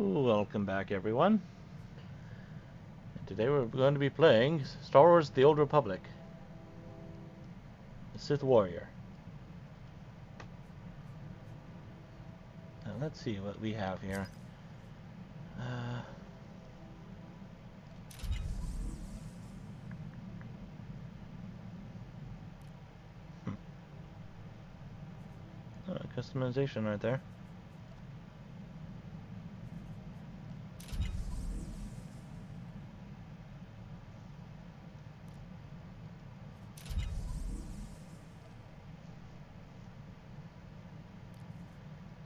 Welcome back, everyone. Today we're going to be playing Star Wars: The Old Republic, the Sith Warrior. Now let's see what we have here. Customization right there.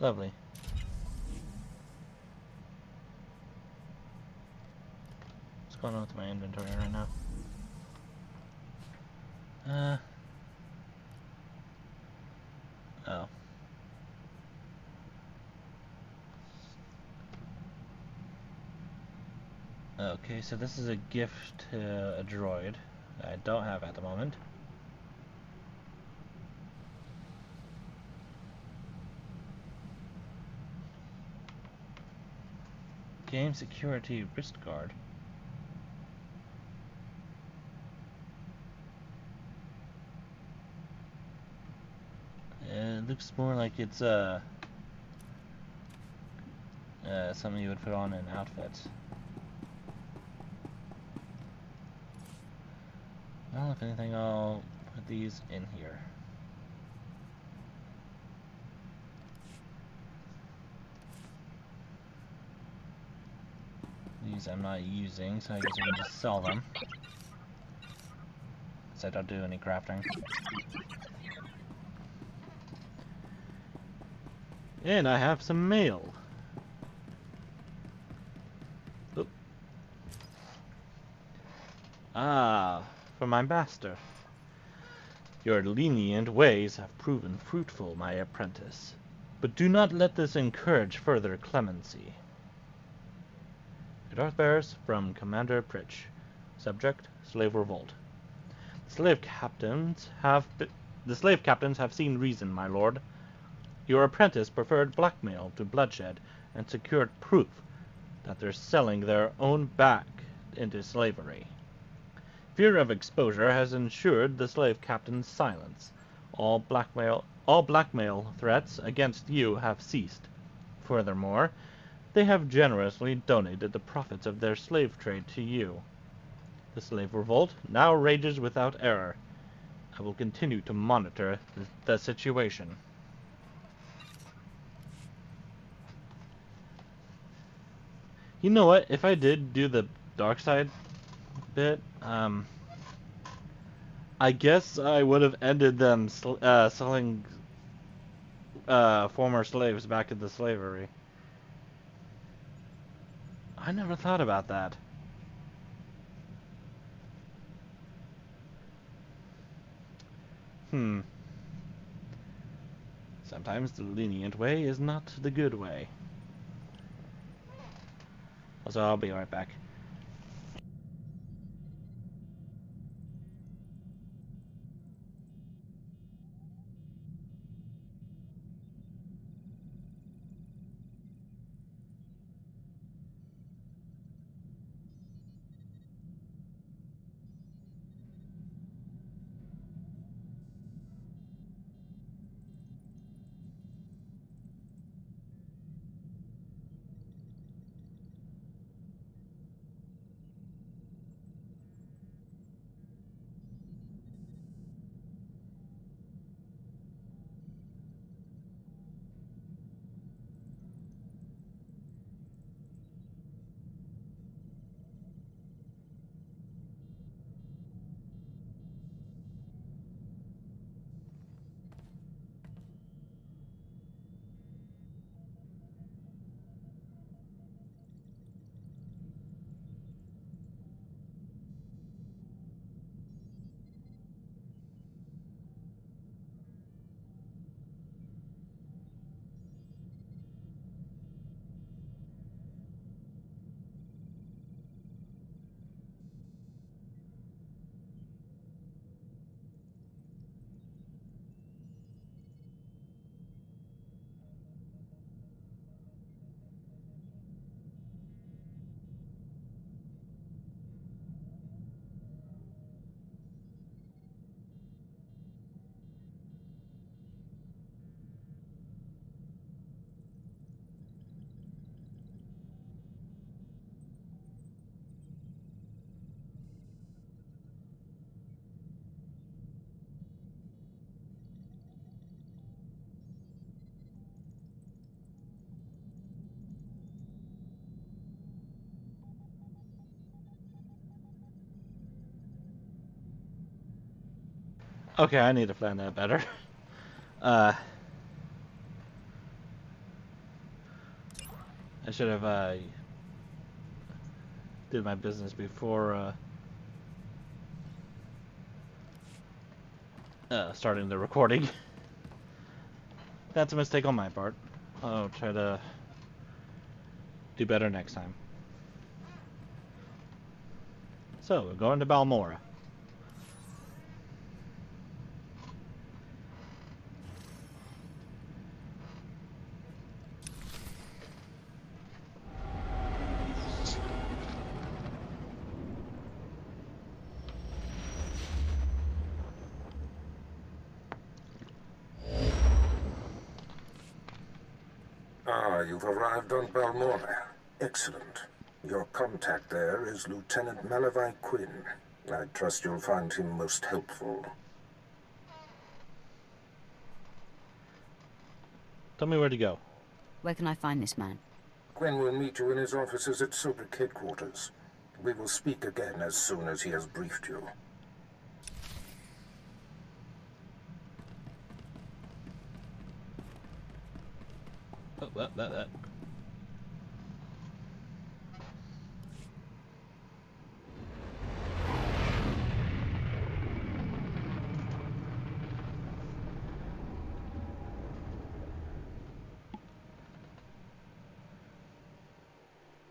Lovely. What's going on with my inventory right now? Oh. Okay, so this is a gift to a droid that I don't have at the moment. Game security wrist guard. It looks more like it's something you would put on an outfit. Well, if anything, I'll put these in here. These I'm not using, so I guess I can just sell them. Since I don't do any crafting. And I have some mail. Oop. From my master. Your lenient ways have proven fruitful, my apprentice. But do not let this encourage further clemency. Darth bearers from Commander Pritch. Subject: Slave Revolt. The slave captains have seen reason, my lord. Your apprentice preferred blackmail to bloodshed and secured proof that they're selling their own back into slavery. Fear of exposure has ensured the slave captain's silence. All blackmail threats against you have ceased. Furthermore, they have generously donated the profits of their slave trade to you. The slave revolt now rages without error. I will continue to monitor the situation. You know what? If I did do the dark side bit, I guess I would have ended them selling former slaves back into slavery. I never thought about that. Sometimes the lenient way is not the good way. Also, I'll be right back. Okay, I need to plan that better. I should have did my business before starting the recording. That's a mistake on my part. I'll try to do better next time. So, we're going to Balmora. Ah, you've arrived on Balmora. Excellent. Your contact there is Lieutenant Malavai Quinn. I trust you'll find him most helpful. Tell me where to go. Where can I find this man? Quinn will meet you in his offices at SWTOR headquarters. We will speak again as soon as he has briefed you. Oh, that.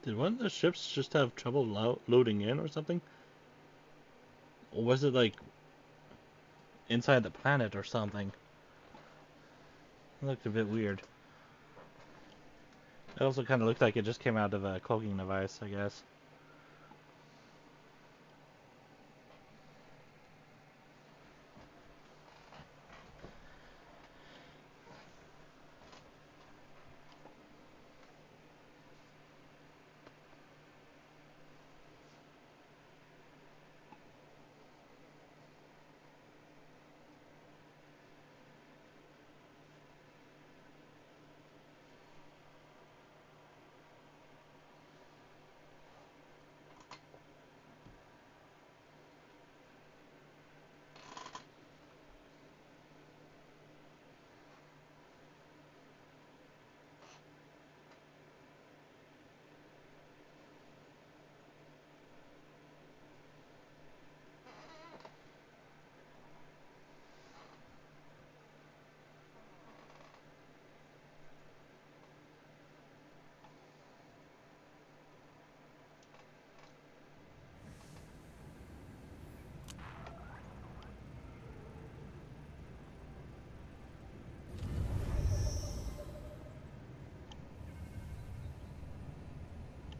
Did one of the ships just have trouble loading in or something? Or was it like inside the planet or something? It looked a bit weird. It also kind of looked like it just came out of a cloaking device, I guess.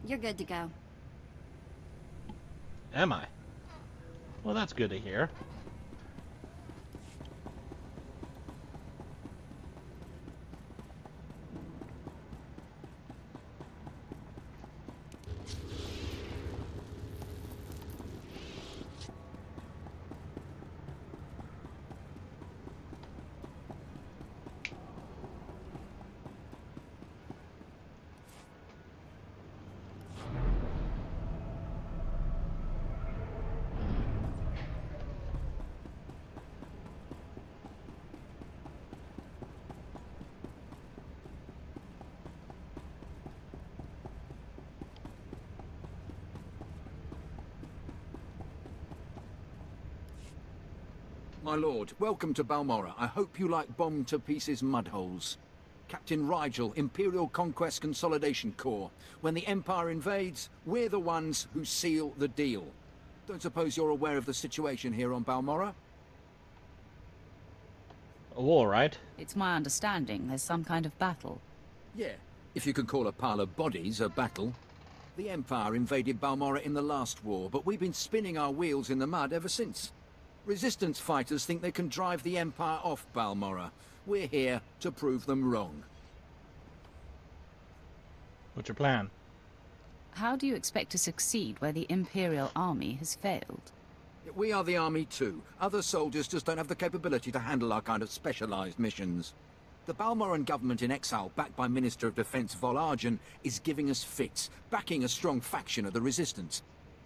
You're good to go. Am I? Well, that's good to hear. My lord, welcome to Balmora. I hope you like bombed-to-pieces mudholes. Captain Rigel, Imperial Conquest Consolidation Corps. When the Empire invades, we're the ones who seal the deal. Don't suppose you're aware of the situation here on Balmora? A war, right? It's my understanding there's some kind of battle. Yeah, if you can call a pile of bodies a battle. The Empire invaded Balmora in the last war, but we've been spinning our wheels in the mud ever since. Resistance fighters think they can drive the Empire off Balmora. We're here to prove them wrong. What's your plan? How do you expect to succeed where the Imperial Army has failed? We are the army too. Other soldiers just don't have the capability to handle our kind of specialized missions. The Balmoran government in exile, backed by Minister of Defense Vol Argen, is giving us fits, backing a strong faction of the resistance.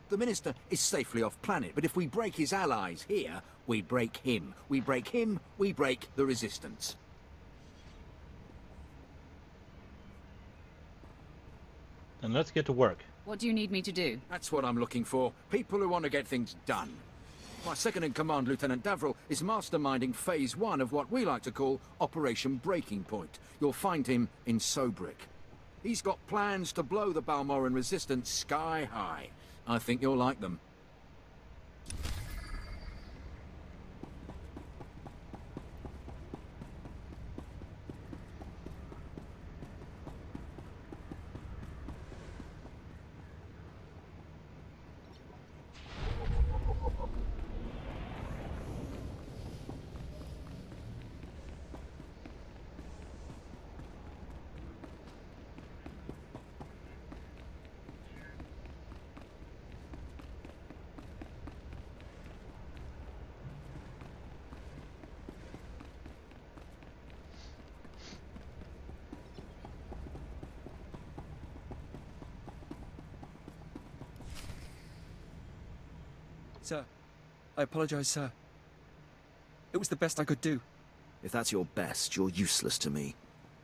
The Minister is safely off planet, but if we break his allies here, we break him. We break him, we break the Resistance. Then let's get to work. What do you need me to do? That's what I'm looking for. People who want to get things done. My second-in-command, Lieutenant Davril, is masterminding Phase 1 of what we like to call Operation Breaking Point. You'll find him in Sobrik. He's got plans to blow the Balmoran Resistance sky high. I think you'll like them. Sir, I apologize, sir. It was the best I could do. If that's your best, you're useless to me.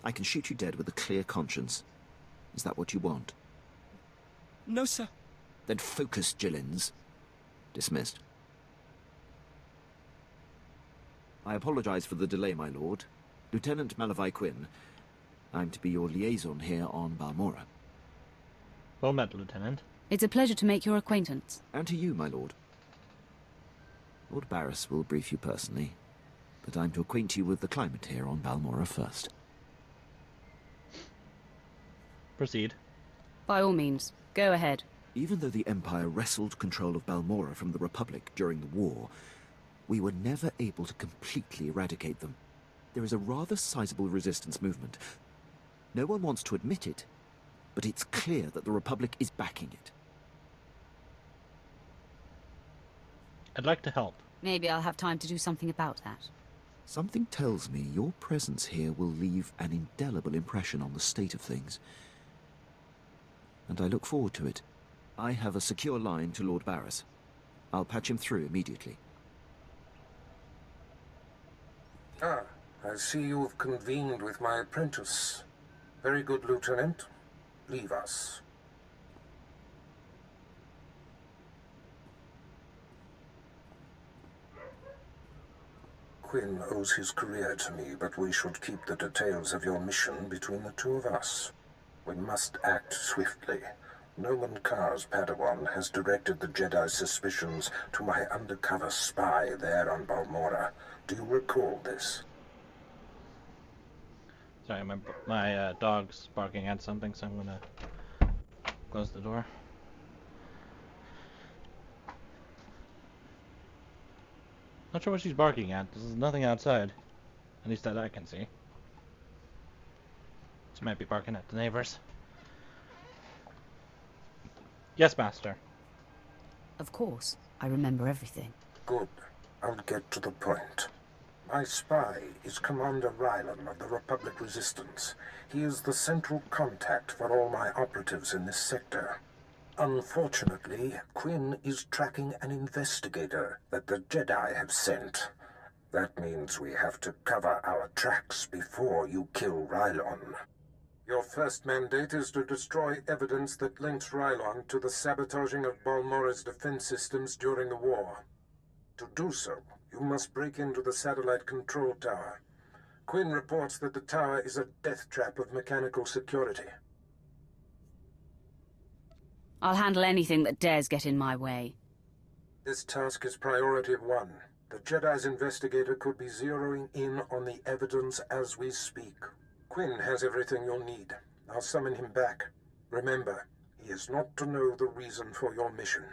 I can shoot you dead with a clear conscience. Is that what you want? No, sir. Then focus, Gillins. Dismissed. I apologize for the delay, my lord. Lieutenant Malavai Quinn. I'm to be your liaison here on Balmora. Well met, Lieutenant. It's a pleasure to make your acquaintance. And to you, my lord. Lord Barris will brief you personally, but I'm to acquaint you with the climate here on Balmora first. Proceed. By all means, go ahead. Even though the Empire wrestled control of Balmora from the Republic during the war, we were never able to completely eradicate them. There is a rather sizable resistance movement. No one wants to admit it, but it's clear that the Republic is backing it. I'd like to help. Maybe I'll have time to do something about that. Something tells me your presence here will leave an indelible impression on the state of things. And I look forward to it. I have a secure line to Lord Barris. I'll patch him through immediately. Ah, I see you've convened with my apprentice. Very good, Lieutenant. Leave us. Quinn owes his career to me, but we should keep the details of your mission between the two of us. We must act swiftly. Noman Carr's Padawan has directed the Jedi's suspicions to my undercover spy there on Balmora. Do you recall this? Sorry, my dog's barking at something, so I'm gonna close the door. Not sure what she's barking at. There's nothing outside. At least that I can see. She might be barking at the neighbors. Yes, Master. Of course, I remember everything. Good. I'll get to the point. My spy is Commander Rylan of the Republic Resistance. He is the central contact for all my operatives in this sector. Unfortunately, Quinn is tracking an investigator that the Jedi have sent. That means we have to cover our tracks before you kill Rylon. Your first mandate is to destroy evidence that links Rylon to the sabotaging of Balmora's defense systems during the war. To do so, you must break into the satellite control tower. Quinn reports that the tower is a death trap of mechanical security. I'll handle anything that dares get in my way. This task is priority 1. The Jedi's investigator could be zeroing in on the evidence as we speak. Quinn has everything you'll need. I'll summon him back. Remember, he is not to know the reason for your mission.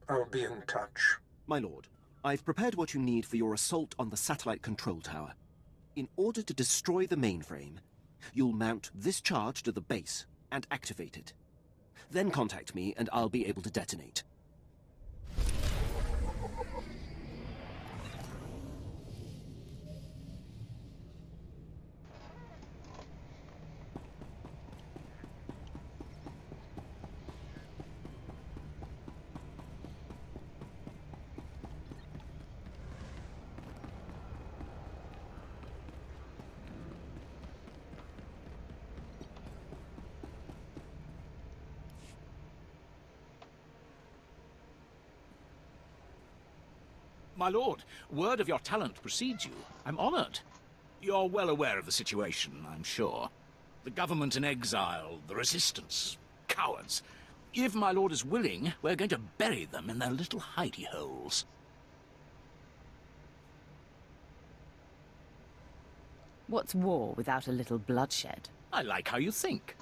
I'll be in touch. My lord, I've prepared what you need for your assault on the satellite control tower. In order to destroy the mainframe, you'll mount this charge to the base and activate it. Then contact me and I'll be able to detonate. My lord, word of your talent precedes you. I'm honored. You're well aware of the situation, I'm sure. The government in exile, the resistance, cowards. If my lord is willing, we're going to bury them in their little hidey holes. What's war without a little bloodshed? I like how you think.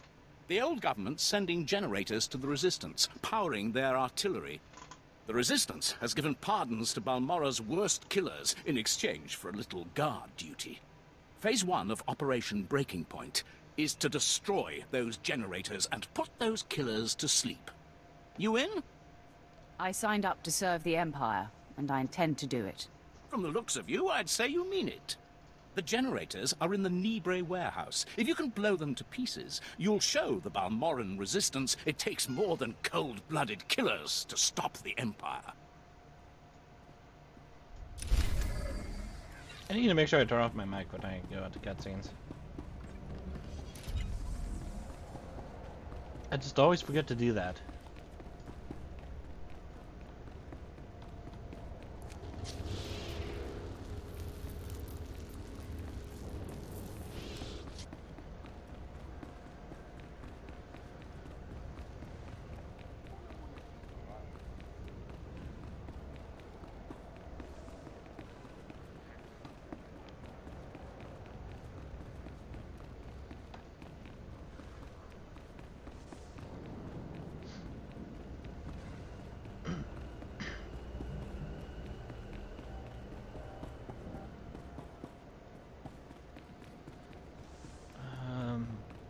The old government's sending generators to the resistance, powering their artillery. The resistance has given pardons to Balmora's worst killers in exchange for a little guard duty. Phase 1 of Operation Breaking Point is to destroy those generators and put those killers to sleep. You in? I signed up to serve the Empire, and I intend to do it. From the looks of you, I'd say you mean it. The generators are in the Nibre warehouse. If you can blow them to pieces, you'll show the Balmoran resistance it takes more than cold-blooded killers to stop the Empire. I need to make sure I turn off my mic when I go into cutscenes. I just always forget to do that.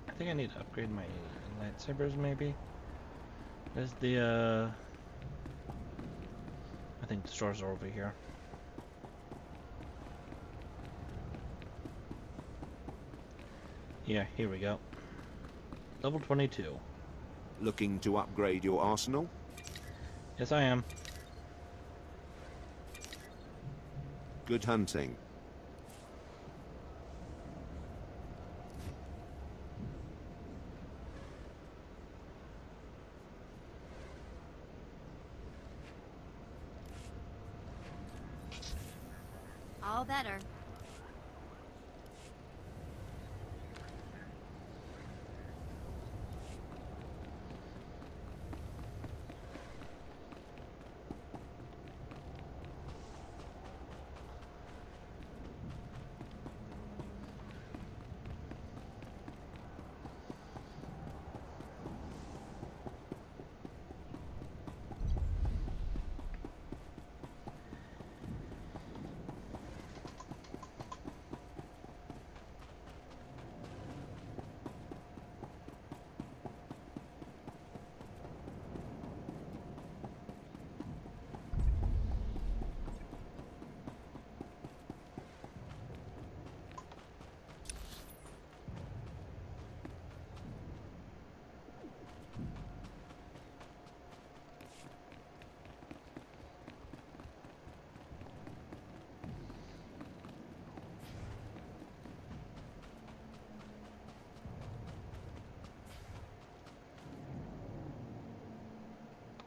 I think I need to upgrade my lightsabers, maybe. There's the, I think the stores are over here. Yeah, here we go. Level 22. Looking to upgrade your arsenal? Yes, I am. Good hunting. All better.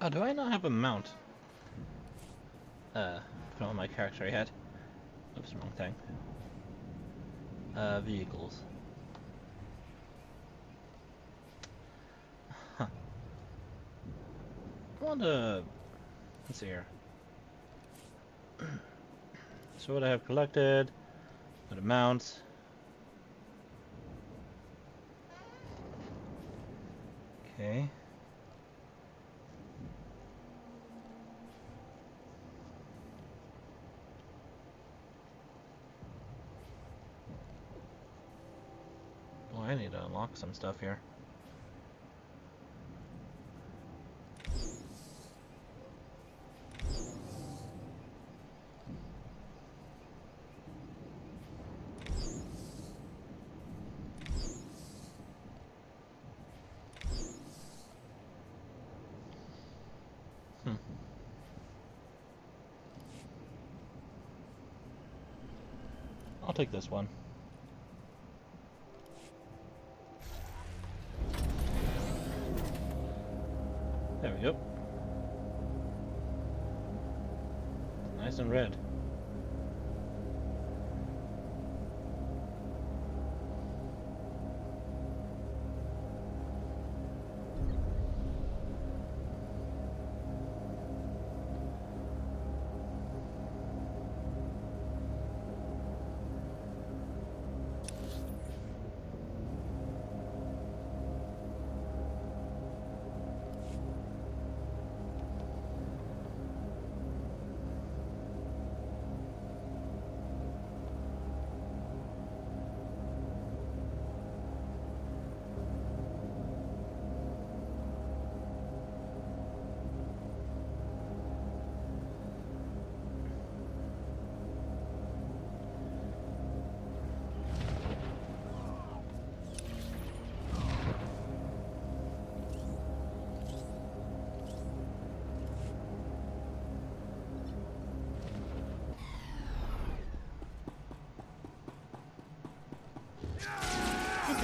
Oh, do I not have a mount? Put on my character yet. Oops, wrong thing. Vehicles. Huh. I want to... Let's see here. So what I have collected, what amounts. Okay. Oh, I need to unlock some stuff here. I'll take this one. There we go. Nice and red.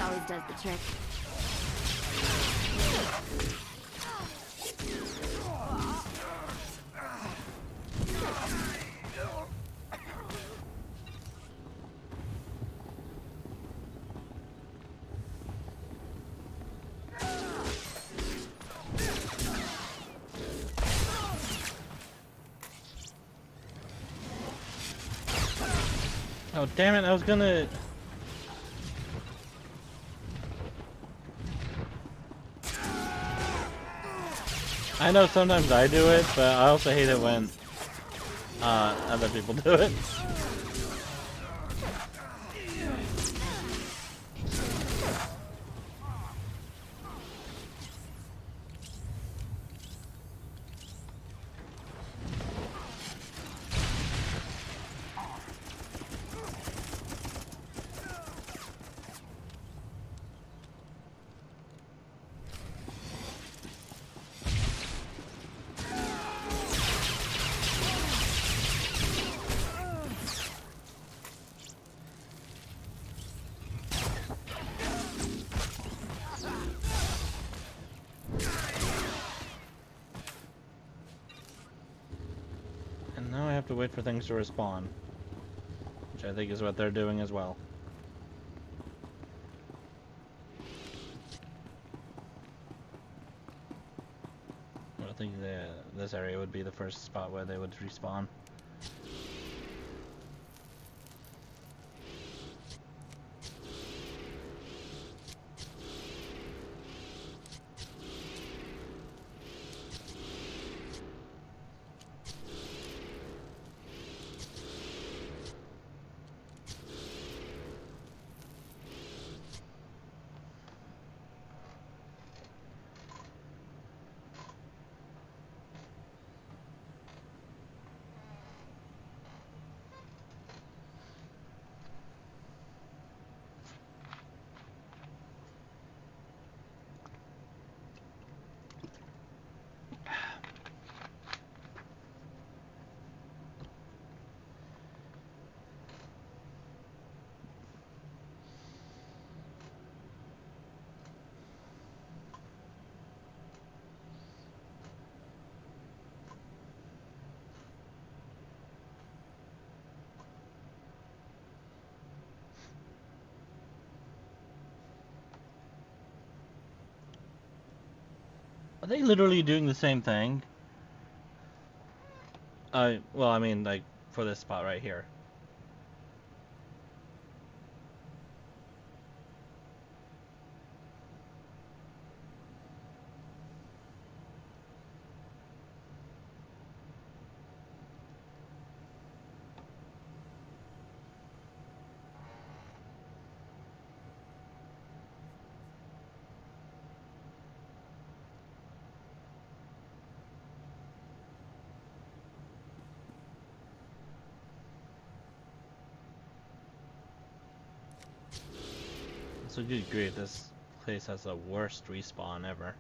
always does the trick. Oh, damn it, I was gonna... I know sometimes I do it, but I also hate it when other people do it. And now I have to wait for things to respawn, which I think is what they're doing as well. I think this area would be the first spot where they would respawn. Are they literally doing the same thing? Well, I mean, like, for this spot right here. So good grief, this place has the worst respawn ever.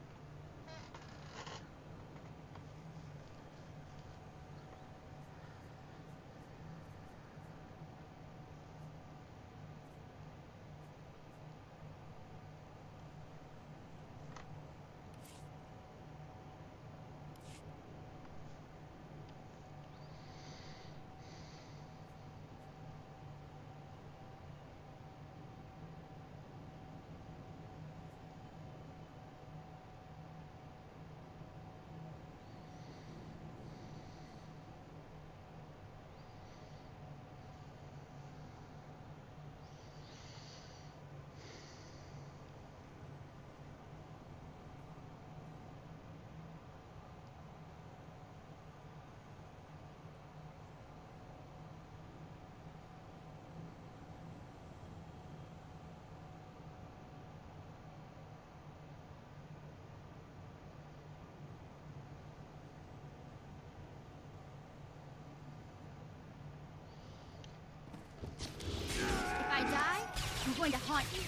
If I die, I'm going to haunt you.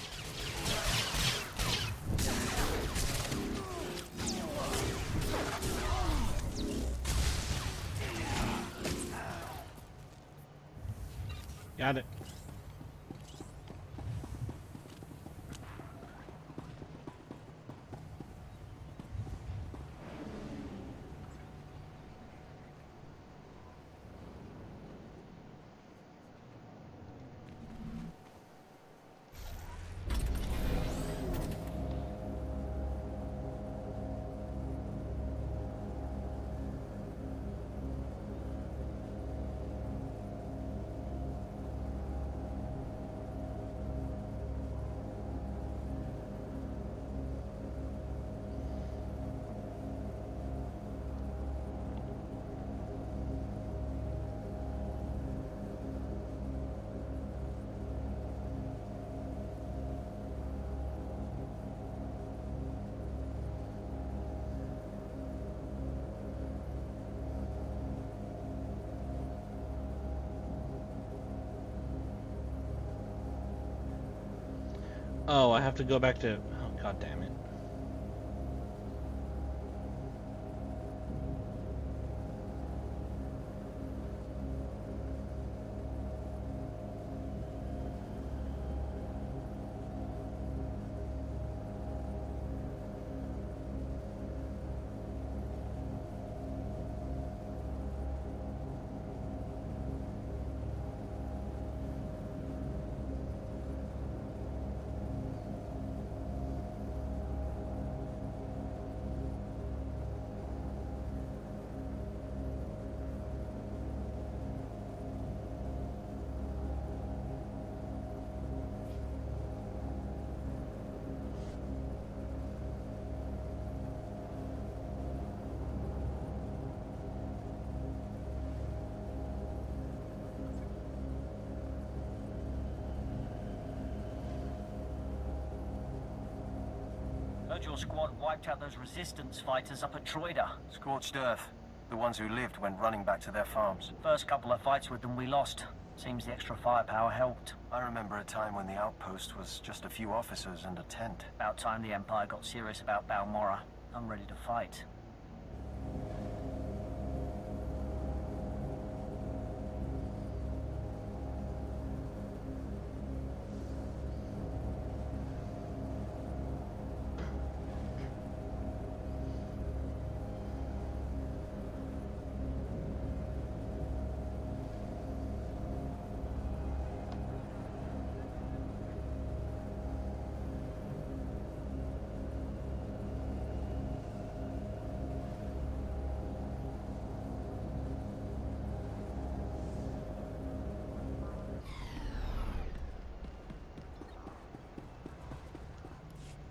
Got it. Oh, I have to go back to... Oh, god damn it. Heard your squad wiped out those resistance fighters up at Troida. Scorched earth. The ones who lived went running back to their farms. First couple of fights with them we lost. Seems the extra firepower helped. I remember a time when the outpost was just a few officers and a tent. About time the Empire got serious about Balmorra. I'm ready to fight.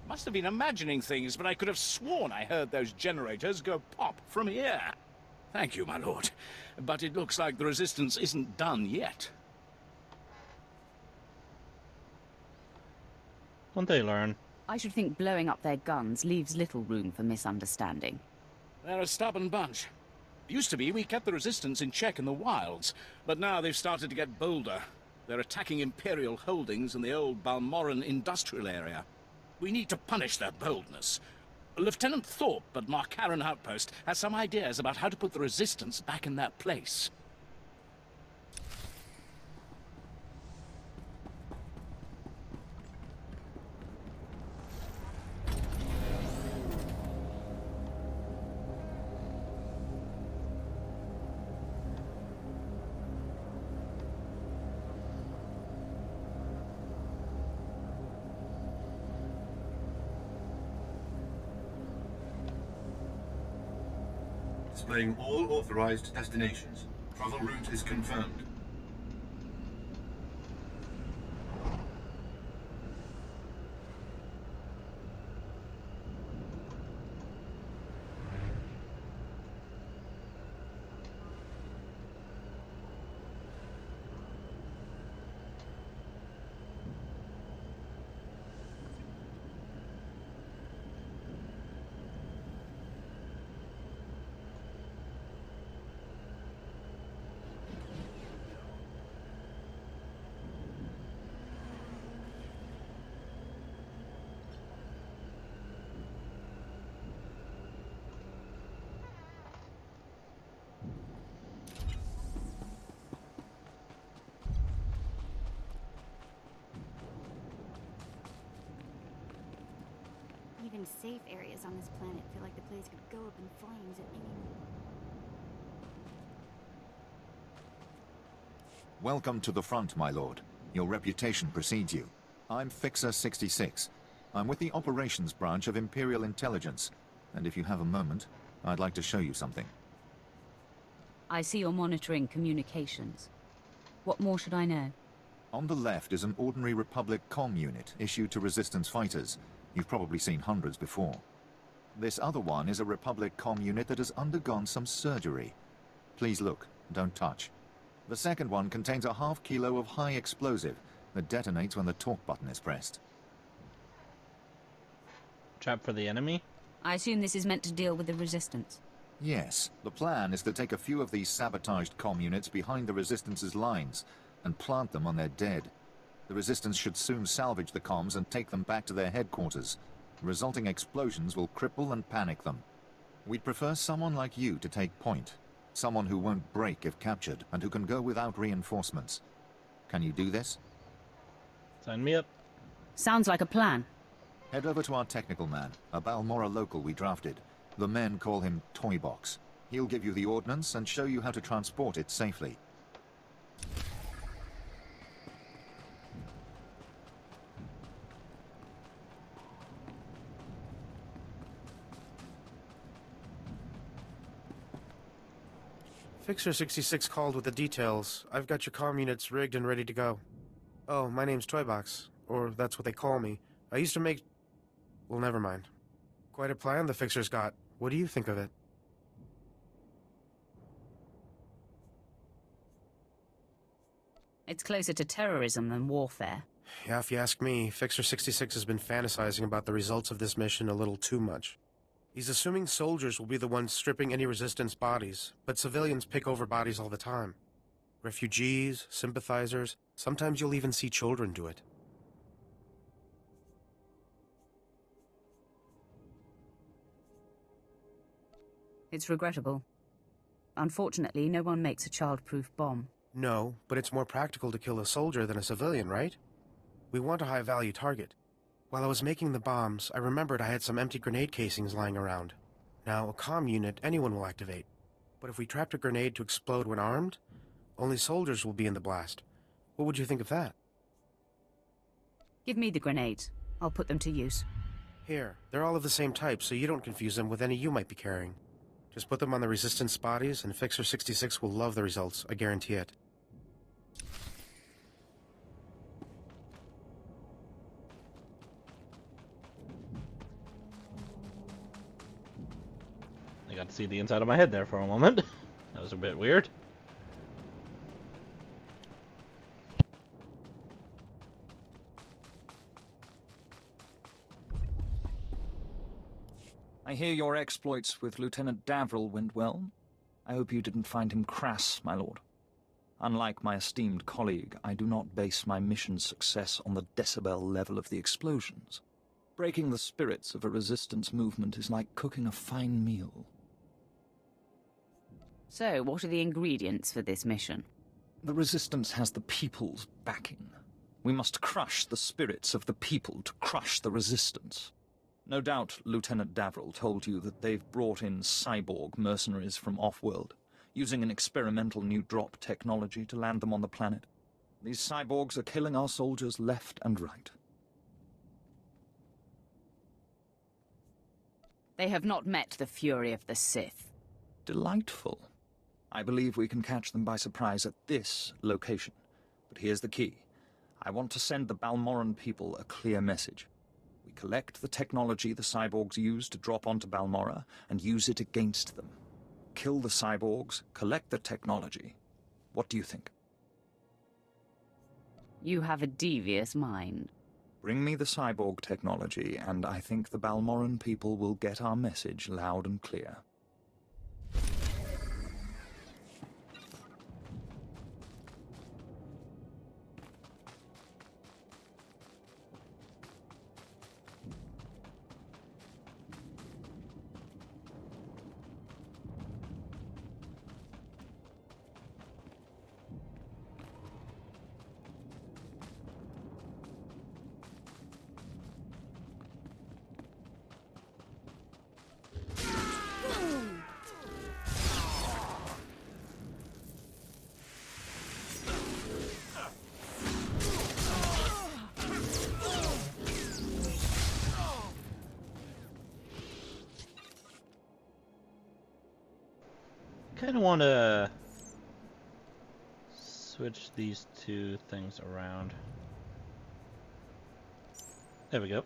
Must have been imagining things, but I could have sworn I heard those generators go pop from here. Thank you, my lord. But it looks like the resistance isn't done yet. Won't they learn? I should think blowing up their guns leaves little room for misunderstanding. They're a stubborn bunch. Used to be we kept the resistance in check in the wilds, but now they've started to get bolder. They're attacking Imperial holdings in the old Balmoran industrial area. We need to punish their boldness. Lieutenant Thorpe at Marcaran Outpost has some ideas about how to put the resistance back in their place. Displaying all authorized destinations. Travel route is confirmed. Even safe areas on this planet feel like the place could go up in flames at any moment. Welcome to the front, my lord. Your reputation precedes you. I'm Fixer 66. I'm with the operations branch of Imperial Intelligence, and if you have a moment, I'd like to show you something. I see you're monitoring communications. What more should I know? On the left is an ordinary Republic comm unit issued to Resistance fighters. You've probably seen hundreds before. This other one is a Republic comm unit that has undergone some surgery. Please look, don't touch. The second one contains a ½ kilo of high explosive that detonates when the talk button is pressed. Trap for the enemy? I assume this is meant to deal with the Resistance. Yes, the plan is to take a few of these sabotaged comm units behind the Resistance's lines and plant them on their dead. The Resistance should soon salvage the comms and take them back to their headquarters. The resulting explosions will cripple and panic them. We'd prefer someone like you to take point. Someone who won't break if captured, and who can go without reinforcements. Can you do this? Sign me up. Sounds like a plan. Head over to our technical man, a Balmora local we drafted. The men call him Toybox. He'll give you the ordnance and show you how to transport it safely. Fixer 66 called with the details. I've got your comm units rigged and ready to go. Oh, my name's Toybox, or that's what they call me. I used to make... well, never mind. Quite a plan the Fixer's got. What do you think of it? It's closer to terrorism than warfare. Yeah, if you ask me, Fixer 66 has been fantasizing about the results of this mission a little too much. He's assuming soldiers will be the ones stripping any resistance bodies, but civilians pick over bodies all the time. Refugees, sympathizers, sometimes you'll even see children do it. It's regrettable. Unfortunately, no one makes a child-proof bomb. No, but it's more practical to kill a soldier than a civilian, right? We want a high-value target. While I was making the bombs, I remembered I had some empty grenade casings lying around. Now, a comm unit anyone will activate. But if we trapped a grenade to explode when armed, only soldiers will be in the blast. What would you think of that? Give me the grenades. I'll put them to use. Here, they're all of the same type, so you don't confuse them with any you might be carrying. Just put them on the resistance bodies, and Fixer 66 will love the results, I guarantee it. I got to see the inside of my head there for a moment. That was a bit weird. I hear your exploits with Lieutenant Davril went well. I hope you didn't find him crass, my lord. Unlike my esteemed colleague, I do not base my mission's success on the decibel level of the explosions. Breaking the spirits of a resistance movement is like cooking a fine meal. So, what are the ingredients for this mission? The Resistance has the people's backing. We must crush the spirits of the people to crush the Resistance. No doubt Lieutenant Davril told you that they've brought in cyborg mercenaries from off-world, using an experimental new drop technology to land them on the planet. These cyborgs are killing our soldiers left and right. They have not met the fury of the Sith. Delightful. I believe we can catch them by surprise at this location. But here's the key. I want to send the Balmoran people a clear message. We collect the technology the cyborgs use to drop onto Balmora and use it against them. Kill the cyborgs, collect the technology. What do you think? You have a devious mind. Bring me the cyborg technology, and I think the Balmoran people will get our message loud and clear. Kind of want to switch these two things around. There we go.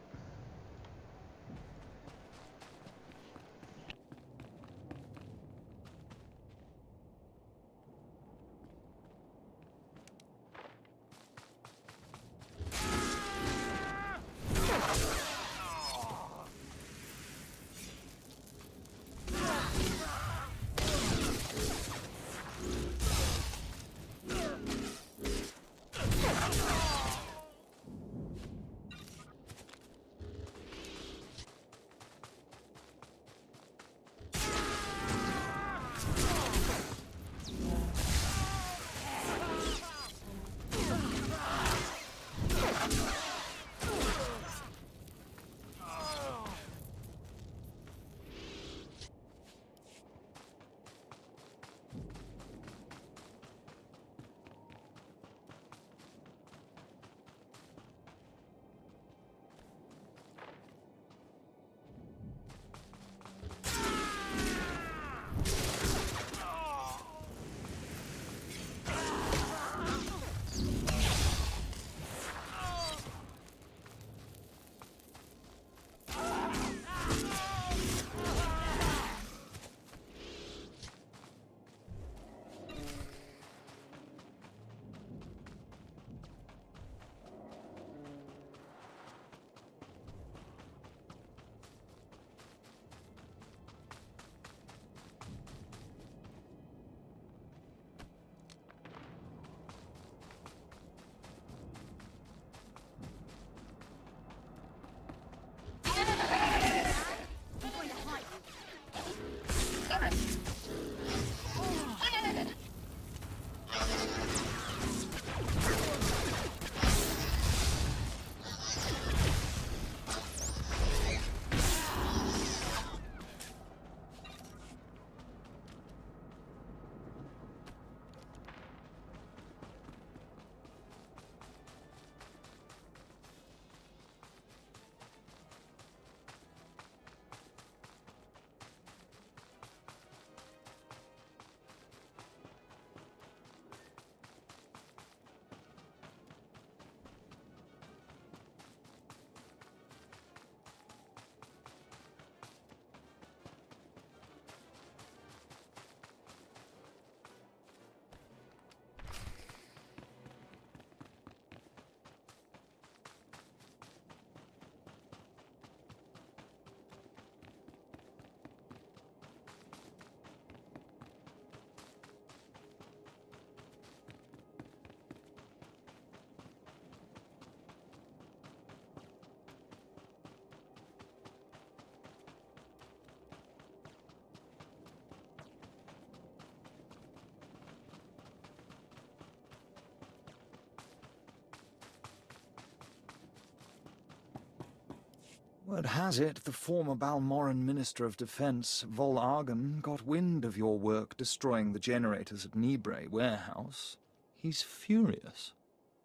Word has it, the former Balmoran Minister of Defense, Vol Argon, got wind of your work destroying the generators at Nibre warehouse. He's furious.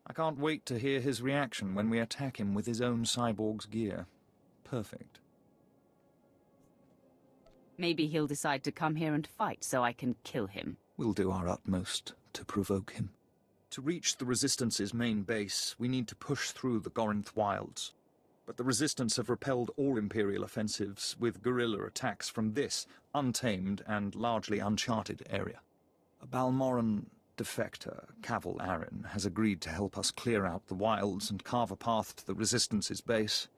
I can't wait to hear his reaction when we attack him with his own cyborg's gear. Perfect. Maybe he'll decide to come here and fight so I can kill him. We'll do our utmost to provoke him. To reach the Resistance's main base, we need to push through the Gorinth wilds. But the Resistance have repelled all Imperial offensives with guerrilla attacks from this untamed and largely uncharted area. A Balmoran defector, Cavil Aaron, has agreed to help us clear out the wilds and carve a path to the Resistance's base.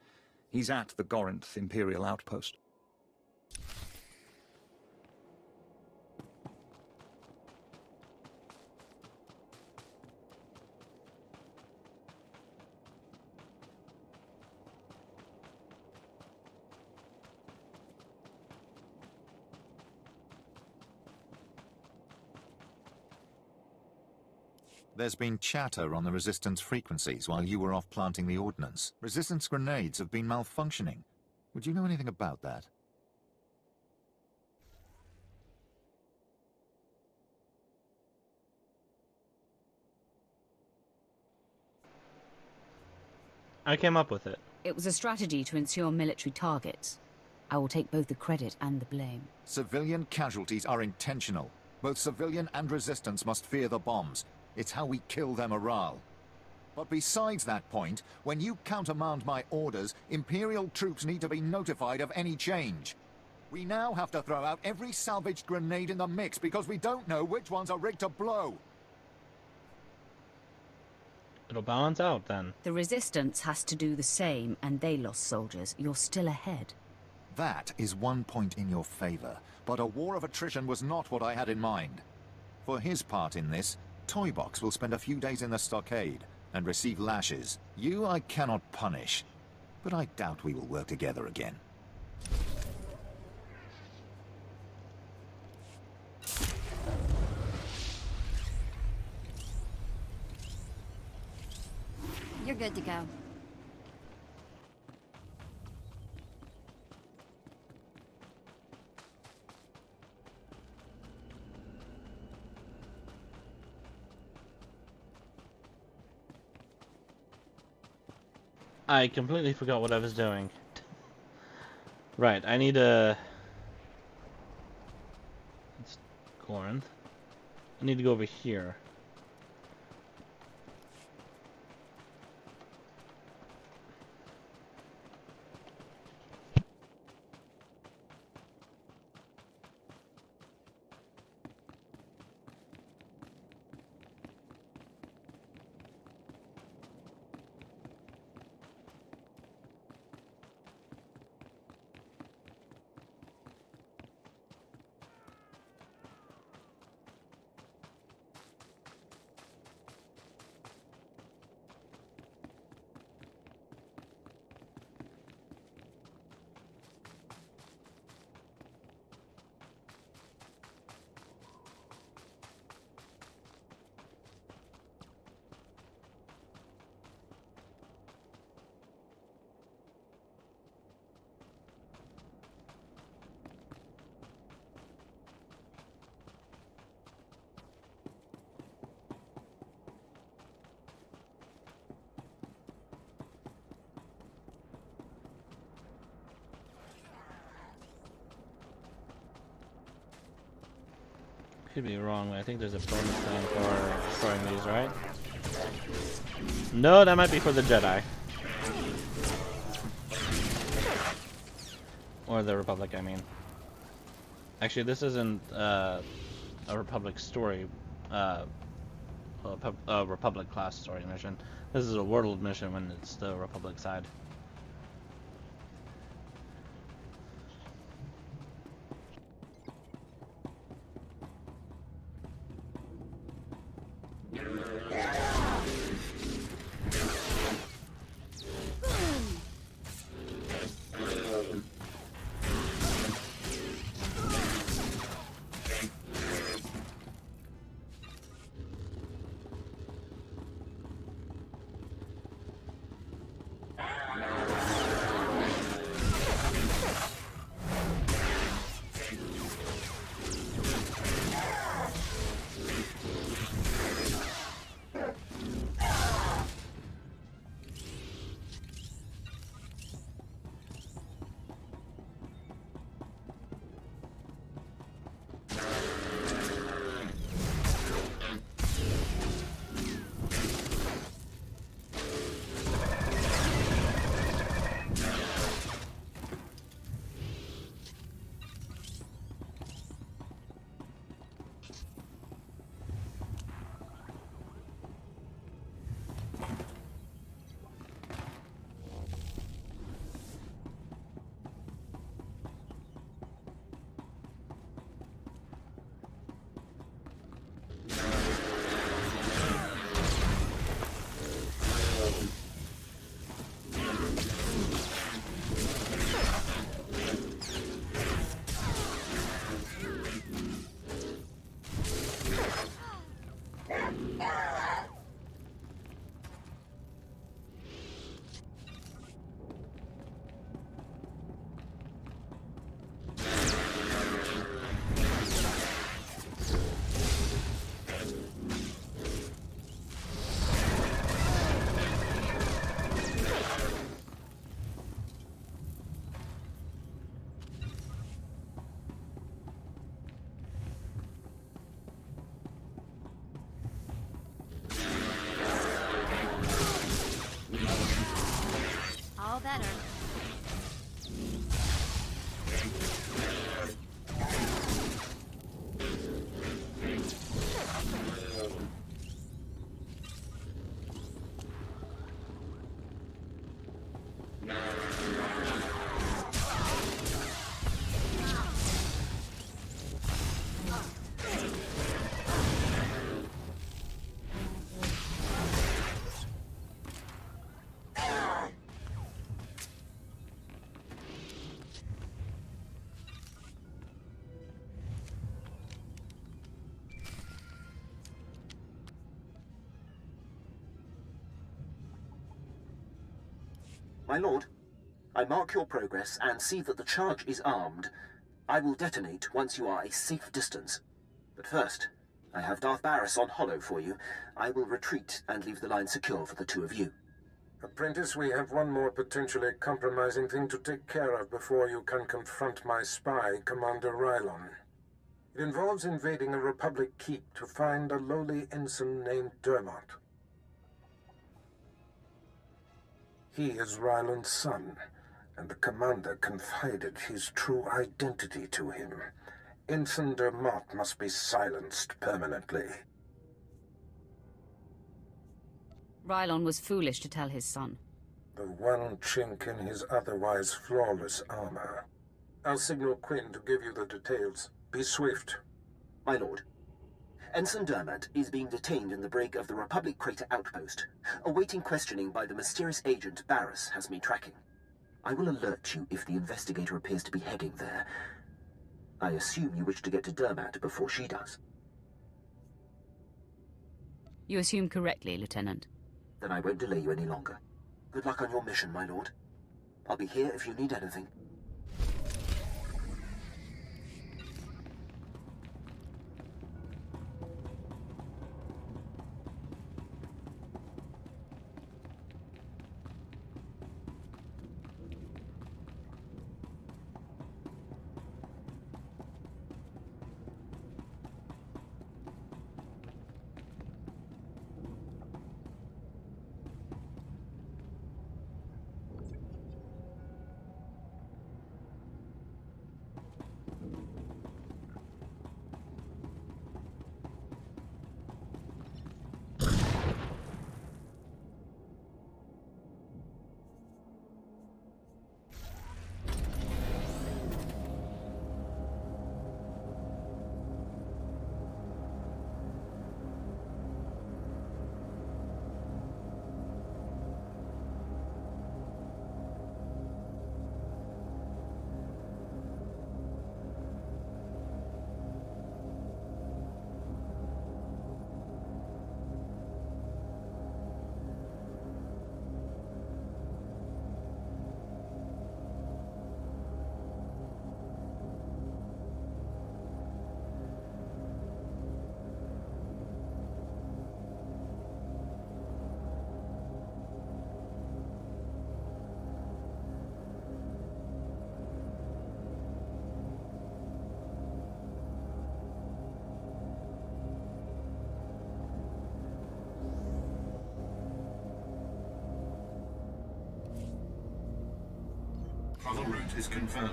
He's at the Gorinth Imperial outpost. There's been chatter on the Resistance frequencies while you were off planting the ordnance. Resistance grenades have been malfunctioning. Would you know anything about that? I came up with it. It was a strategy to ensure military targets. I will take both the credit and the blame. Civilian casualties are intentional. Both civilian and Resistance must fear the bombs. It's how we kill their morale. But besides that point, when you countermand my orders, Imperial troops need to be notified of any change. We now have to throw out every salvaged grenade in the mix because we don't know which ones are rigged to blow. It'll balance out then. The Resistance has to do the same, and they lost soldiers. You're still ahead. That is one point in your favor, but a war of attrition was not what I had in mind. For his part in this, Toybox will spend a few days in the stockade and receive lashes. You I cannot punish, but I doubt we will work together again. You're good to go. I completely forgot what I was doing. Right, I need a... It's Corinth. I need to go over here. Could be wrong, but I think there's a bonus thing for destroying these, right? No, that might be for the Jedi. Or the Republic, I mean. Actually, this isn't a Republic story, a Republic class story mission. This is a world mission when it's the Republic side. better. My lord, I mark your progress and see that the charge is armed. I will detonate once you are a safe distance. But first, I have Darth Barris on hollow for you. I will retreat and leave the line secure for the two of you. Apprentice, we have one more potentially compromising thing to take care of before you can confront my spy, Commander Rylon. It involves invading a Republic keep to find a lowly ensign named Dermot. He is Rylon's son, and the commander confided his true identity to him. Ensign Dermot must be silenced permanently. Rylon was foolish to tell his son. The one chink in his otherwise flawless armor. I'll signal Quinn to give you the details. Be swift. My lord, Ensign Dermot is being detained in the brig of the Republic Crater Outpost, awaiting questioning by the mysterious agent Barris has me tracking. I will alert you if the investigator appears to be heading there. I assume you wish to get to Dermot before she does. You assume correctly, Lieutenant. Then I won't delay you any longer. Good luck on your mission, my lord. I'll be here if you need anything. Travel route is confirmed.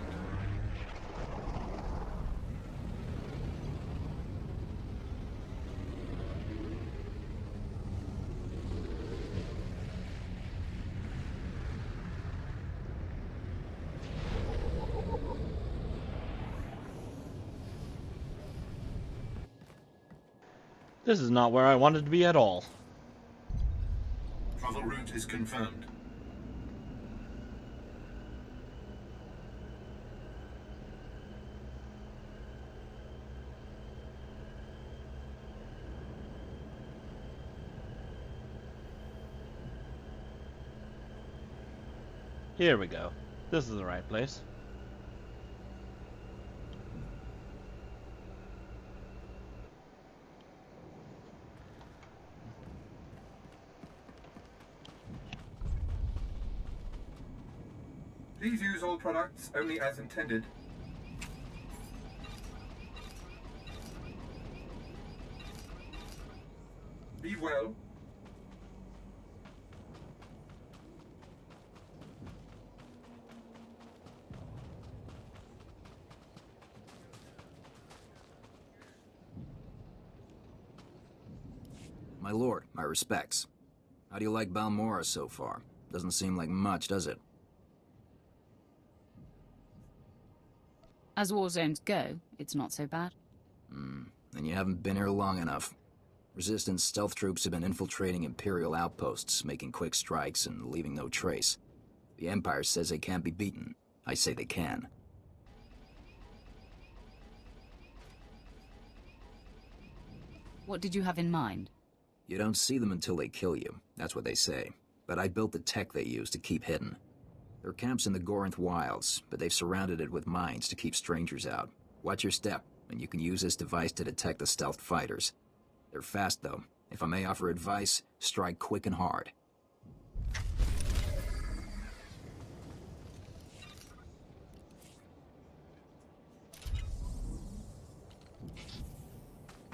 This is not where I wanted to be at all. Travel route is confirmed. Here we go. This is the right place. Please use all products only as intended. Be well. My lord, my respects. How do you like Balmora so far? Doesn't seem like much, does it? As war zones go, it's not so bad. Then you haven't been here long enough. Resistance stealth troops have been infiltrating Imperial outposts, making quick strikes and leaving no trace. The Empire says they can't be beaten. I say they can. What did you have in mind? You don't see them until they kill you. That's what they say. But I built the tech they use to keep hidden. There are camps in the Gorinth wilds, but they've surrounded it with mines to keep strangers out. Watch your step, and you can use this device to detect the stealth fighters. They're fast, though. If I may offer advice, strike quick and hard.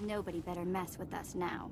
Nobody better mess with us now.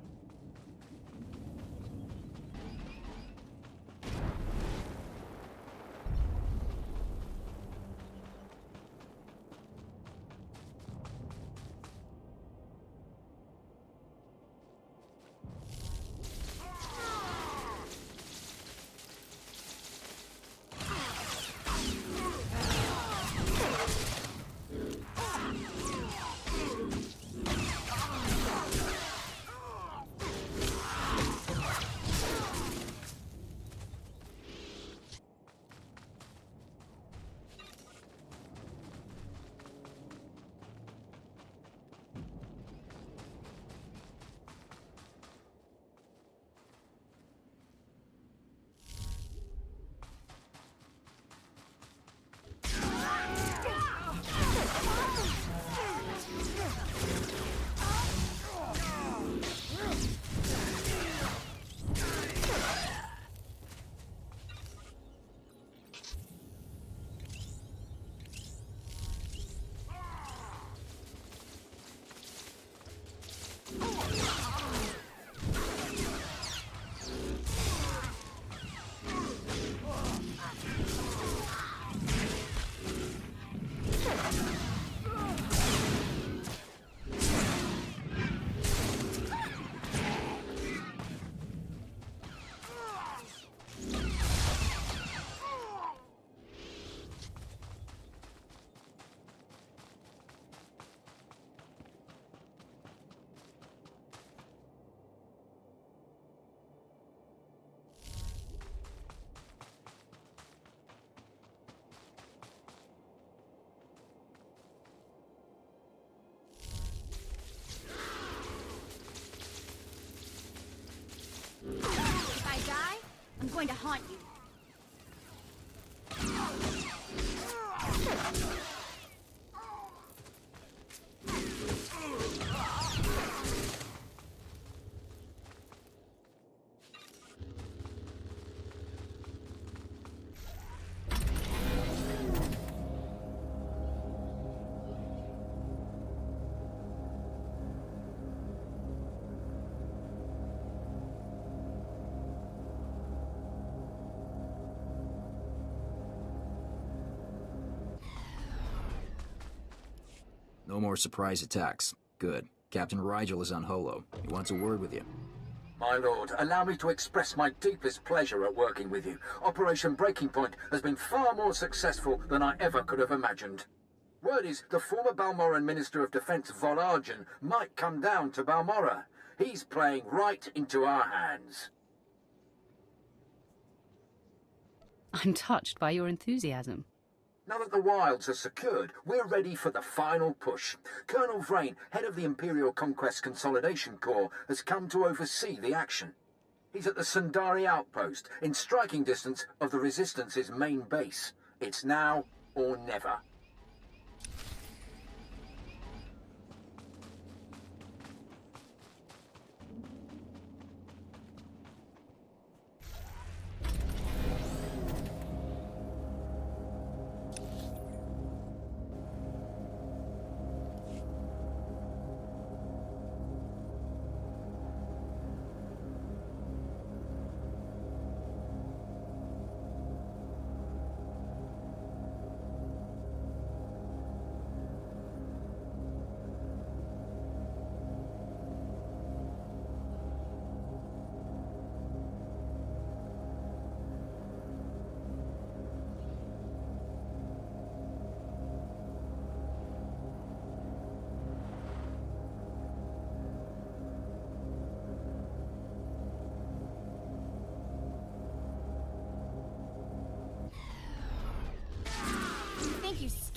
If I die, I'm going to haunt you. No more surprise attacks. Good. Captain Rigel is on Holo. He wants a word with you. My lord, allow me to express my deepest pleasure at working with you. Operation Breaking Point has been far more successful than I ever could have imagined. Word is the former Balmoran Minister of Defense Volargen might come down to Balmora. He's playing right into our hands. I'm touched by your enthusiasm. Now that the wilds are secured, we're ready for the final push. Colonel Vrain, head of the Imperial Conquest Consolidation Corps, has come to oversee the action. He's at the Sundari outpost, in striking distance of the Resistance's main base. It's now or never.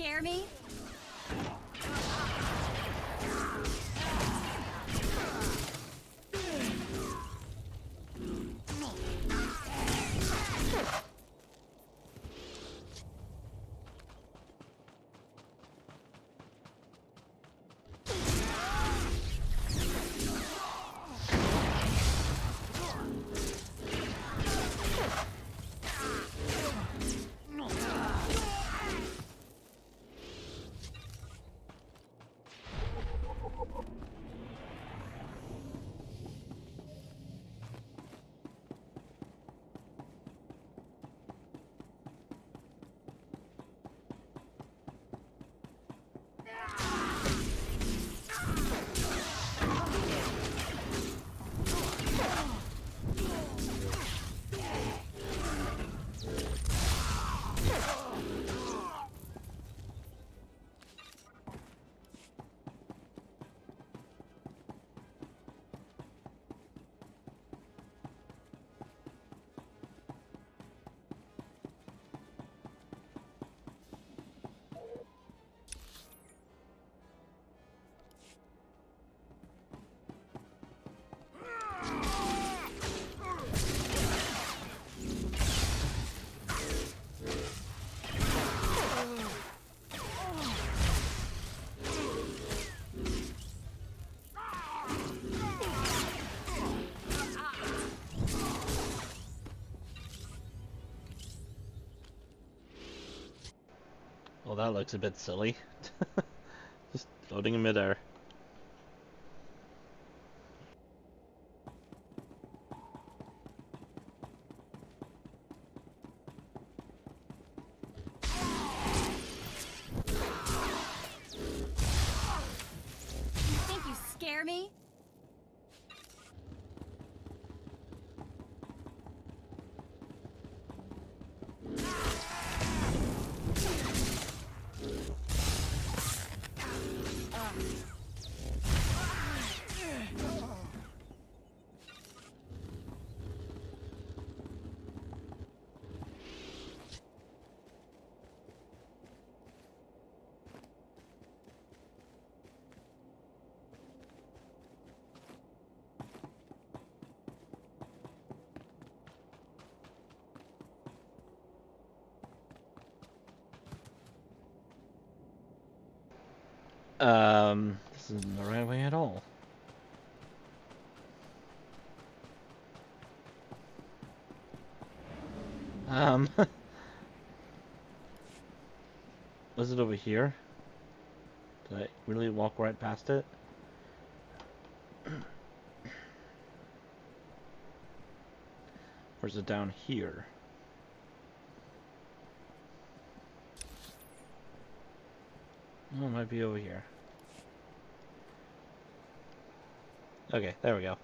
scare me? Well, that looks a bit silly. Just floating in midair. You think you scare me? This isn't the right way at all. Was it over here? Did I really walk right past it? Or is it down here? Oh, it might be over here. Okay, there we go.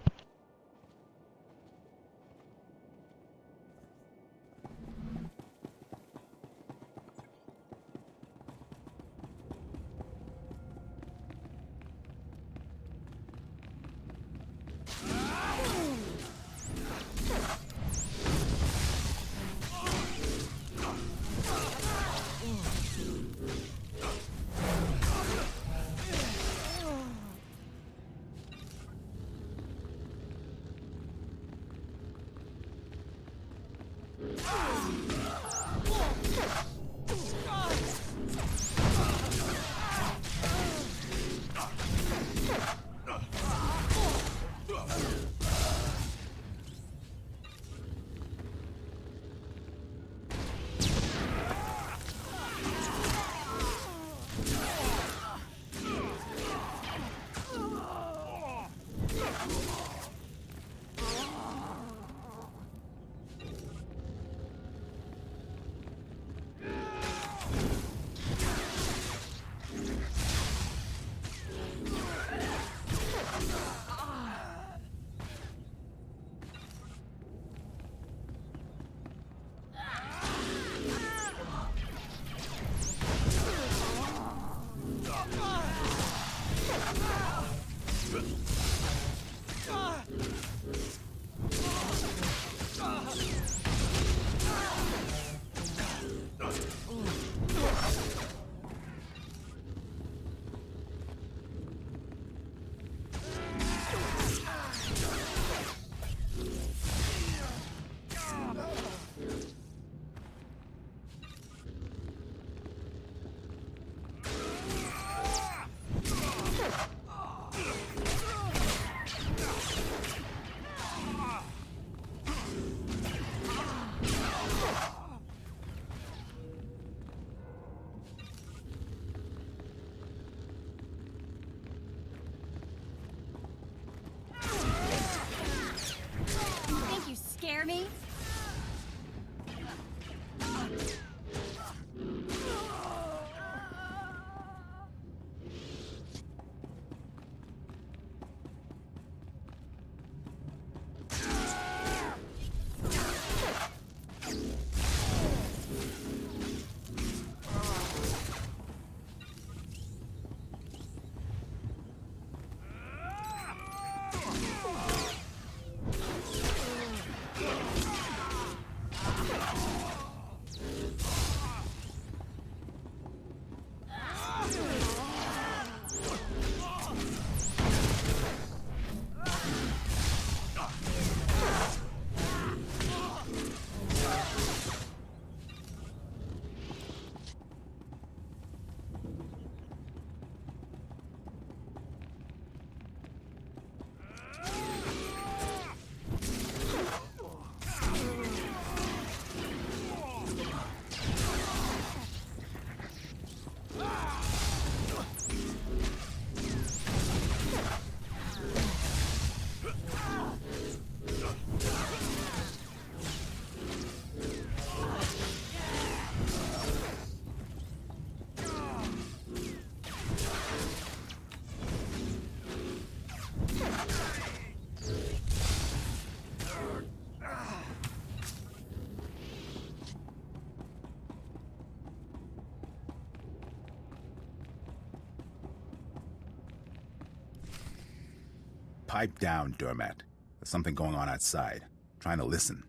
Pipe down, Dermat. There's something going on outside. Trying to listen.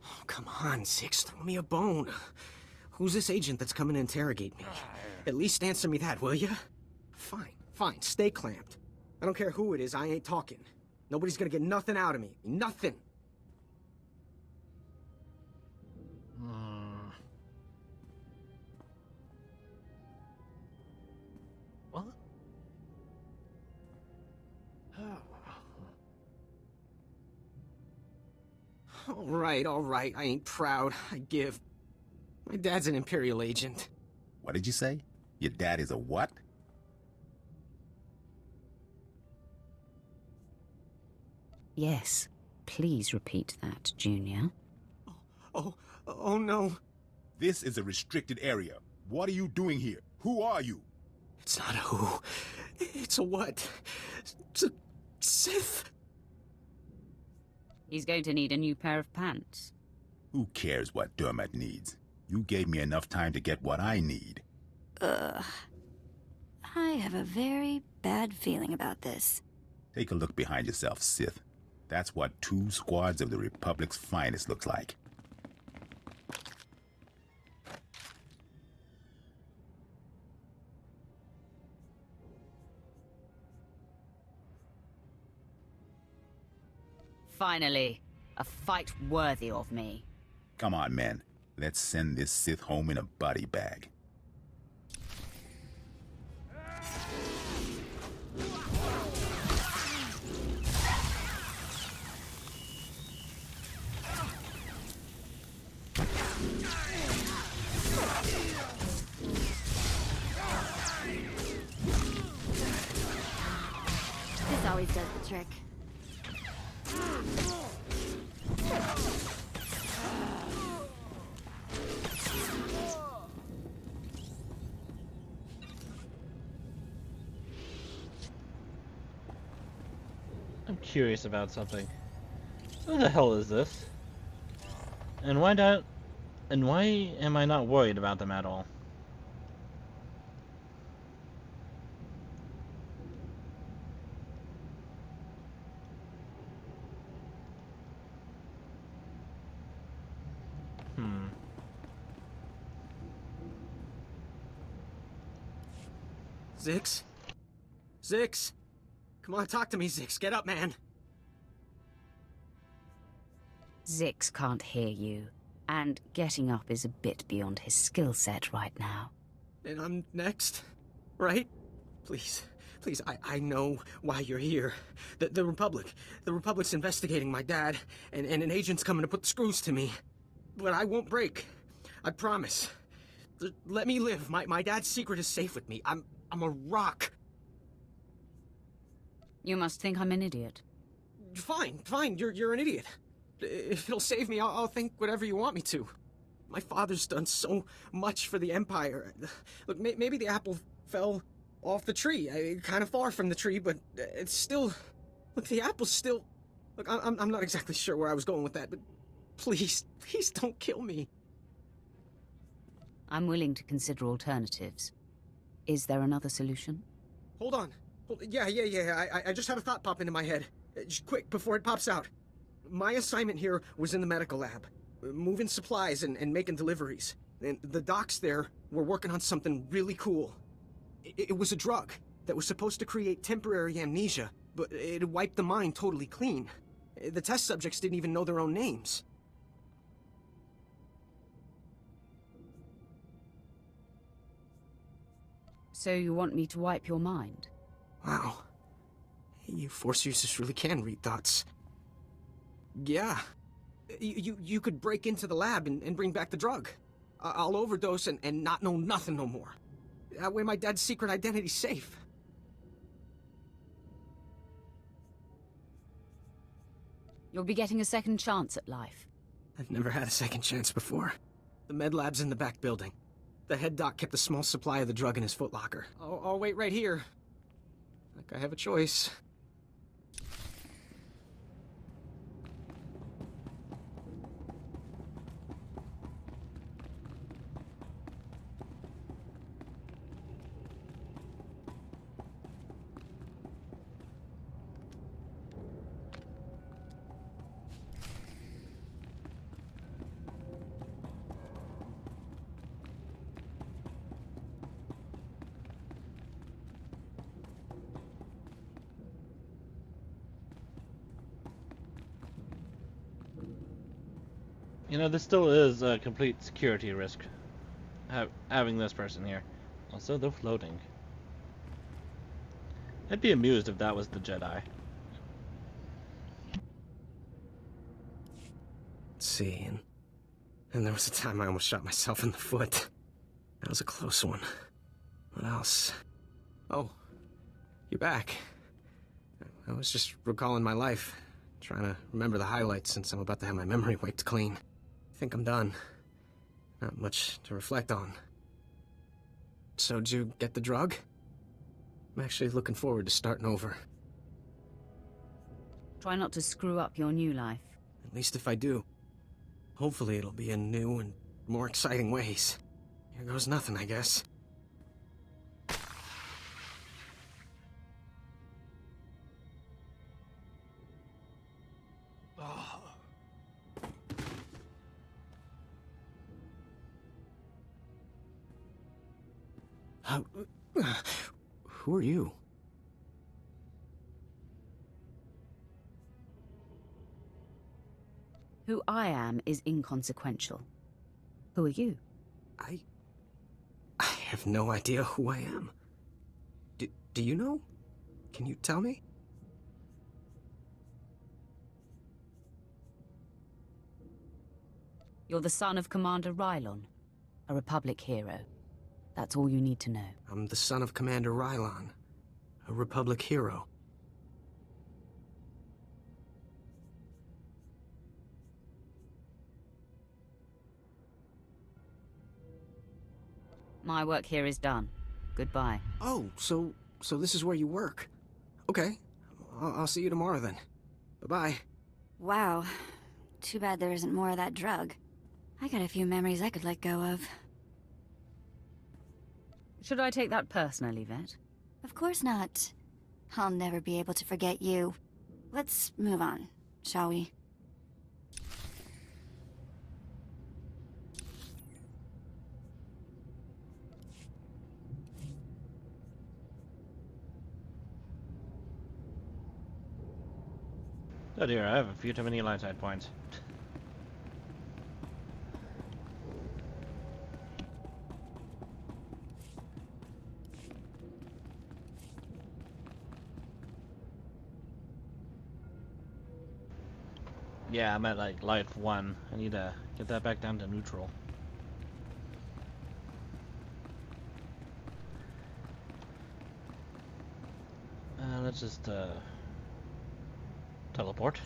Oh, come on, Six. Throw me a bone. Who's this agent that's coming to interrogate me? At least answer me that, will ya? Fine, fine. Stay clamped. I don't care who it is, I ain't talking. Nobody's gonna get nothing out of me. Nothing. What? All right. I ain't proud. I give. My dad's an Imperial agent. What did you say? Your dad is a what? Yes. Please repeat that, Junior. Oh no. This is a restricted area. What are you doing here? Who are you? It's not a who. It's a what. It's a Sith. He's going to need a new pair of pants. Who cares what Dermat needs? You gave me enough time to get what I need. I have a very bad feeling about this. Take a look behind yourself, Sith. That's what 2 squads of the Republic's finest looks like. Finally, a fight worthy of me. Come on, men. Let's send this Sith home in a body bag. This always does the trick. I'm curious about something. Who the hell is this? And why am I not worried about them at all? Zix? Zix? Come on, talk to me, Zix. Get up, man. Zix can't hear you, and getting up is a bit beyond his skill set right now. And I'm next, right? Please, I know why you're here. The Republic's investigating my dad, and an agent's coming to put the screws to me. But I won't break. I promise. Let me live. My dad's secret is safe with me. I'm a rock. You must think I'm an idiot. Fine. You're an idiot. If it'll save me, I'll think whatever you want me to. My father's done so much for the Empire. Look, maybe the apple fell off the tree. Kind of far from the tree, but it's still... Look, the apple's still... Look, I'm not exactly sure where I was going with that, but please don't kill me. I'm willing to consider alternatives. Is there another solution? Hold on. Yeah. I just had a thought pop into my head. Just quick, before it pops out. My assignment here was in the medical lab, moving supplies and making deliveries. And the docs there were working on something really cool. It was a drug that was supposed to create temporary amnesia, but it wiped the mind totally clean. The test subjects didn't even know their own names. So you want me to wipe your mind? Wow. You Force users really can read thoughts. Yeah. You could break into the lab and bring back the drug. I'll overdose and not know nothing no more. That way my dad's secret identity's safe. You'll be getting a second chance at life. I've never had a second chance before. The med lab's in the back building. The head doc kept a small supply of the drug in his footlocker. I'll wait right here. Like I have a choice. You know, this still is a complete security risk, having this person here. Also, they're floating. I'd be amused if that was the Jedi. Let's see, and there was a time I almost shot myself in the foot. That was a close one. What else? Oh, you're back. I was just recalling my life, trying to remember the highlights since I'm about to have my memory wiped clean. I think I'm done. Not much to reflect on. So, did you get the drug? I'm actually looking forward to starting over. Try not to screw up your new life. At least if I do. Hopefully it'll be in new and more exciting ways. Here goes nothing, I guess. Who are you? Who I am is inconsequential. Who are you? I have no idea who I am. Do you know? Can you tell me? You're the son of Commander Rylon, a Republic hero. That's all you need to know. I'm the son of Commander Rylon, a Republic hero. My work here is done. Goodbye. Oh, so this is where you work. Okay. I'll see you tomorrow then. Bye-bye. Wow. Too bad there isn't more of that drug. I got a few memories I could let go of. Should I take that personally, Vet? Of course not. I'll never be able to forget you. Let's move on, shall we? Oh dear, I have a few too many line side points. Yeah, I'm at like life 1. I need to get that back down to neutral. Let's just teleport.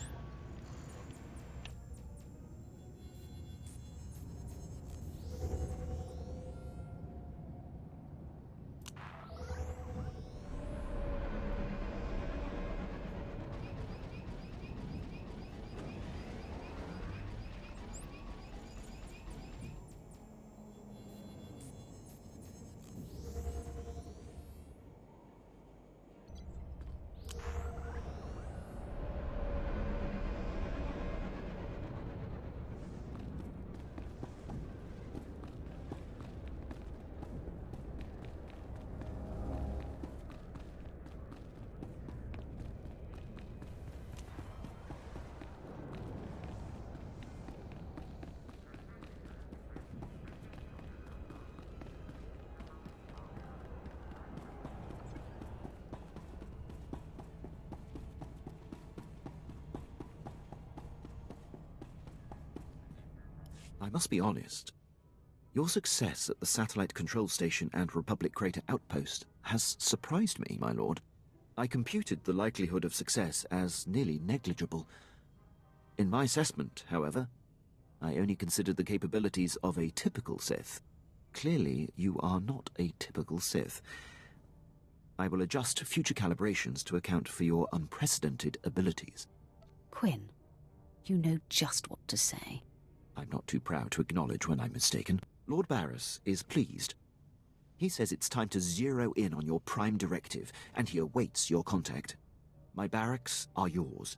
I must be honest. Your success at the satellite control station and Republic Crater outpost has surprised me, my lord. I computed the likelihood of success as nearly negligible. In my assessment, however, I only considered the capabilities of a typical Sith. Clearly, you are not a typical Sith. I will adjust future calibrations to account for your unprecedented abilities. Quinn, you know just what to say. I'm not too proud to acknowledge when I'm mistaken. Lord Barris is pleased. He says it's time to zero in on your prime directive, and he awaits your contact. My barracks are yours.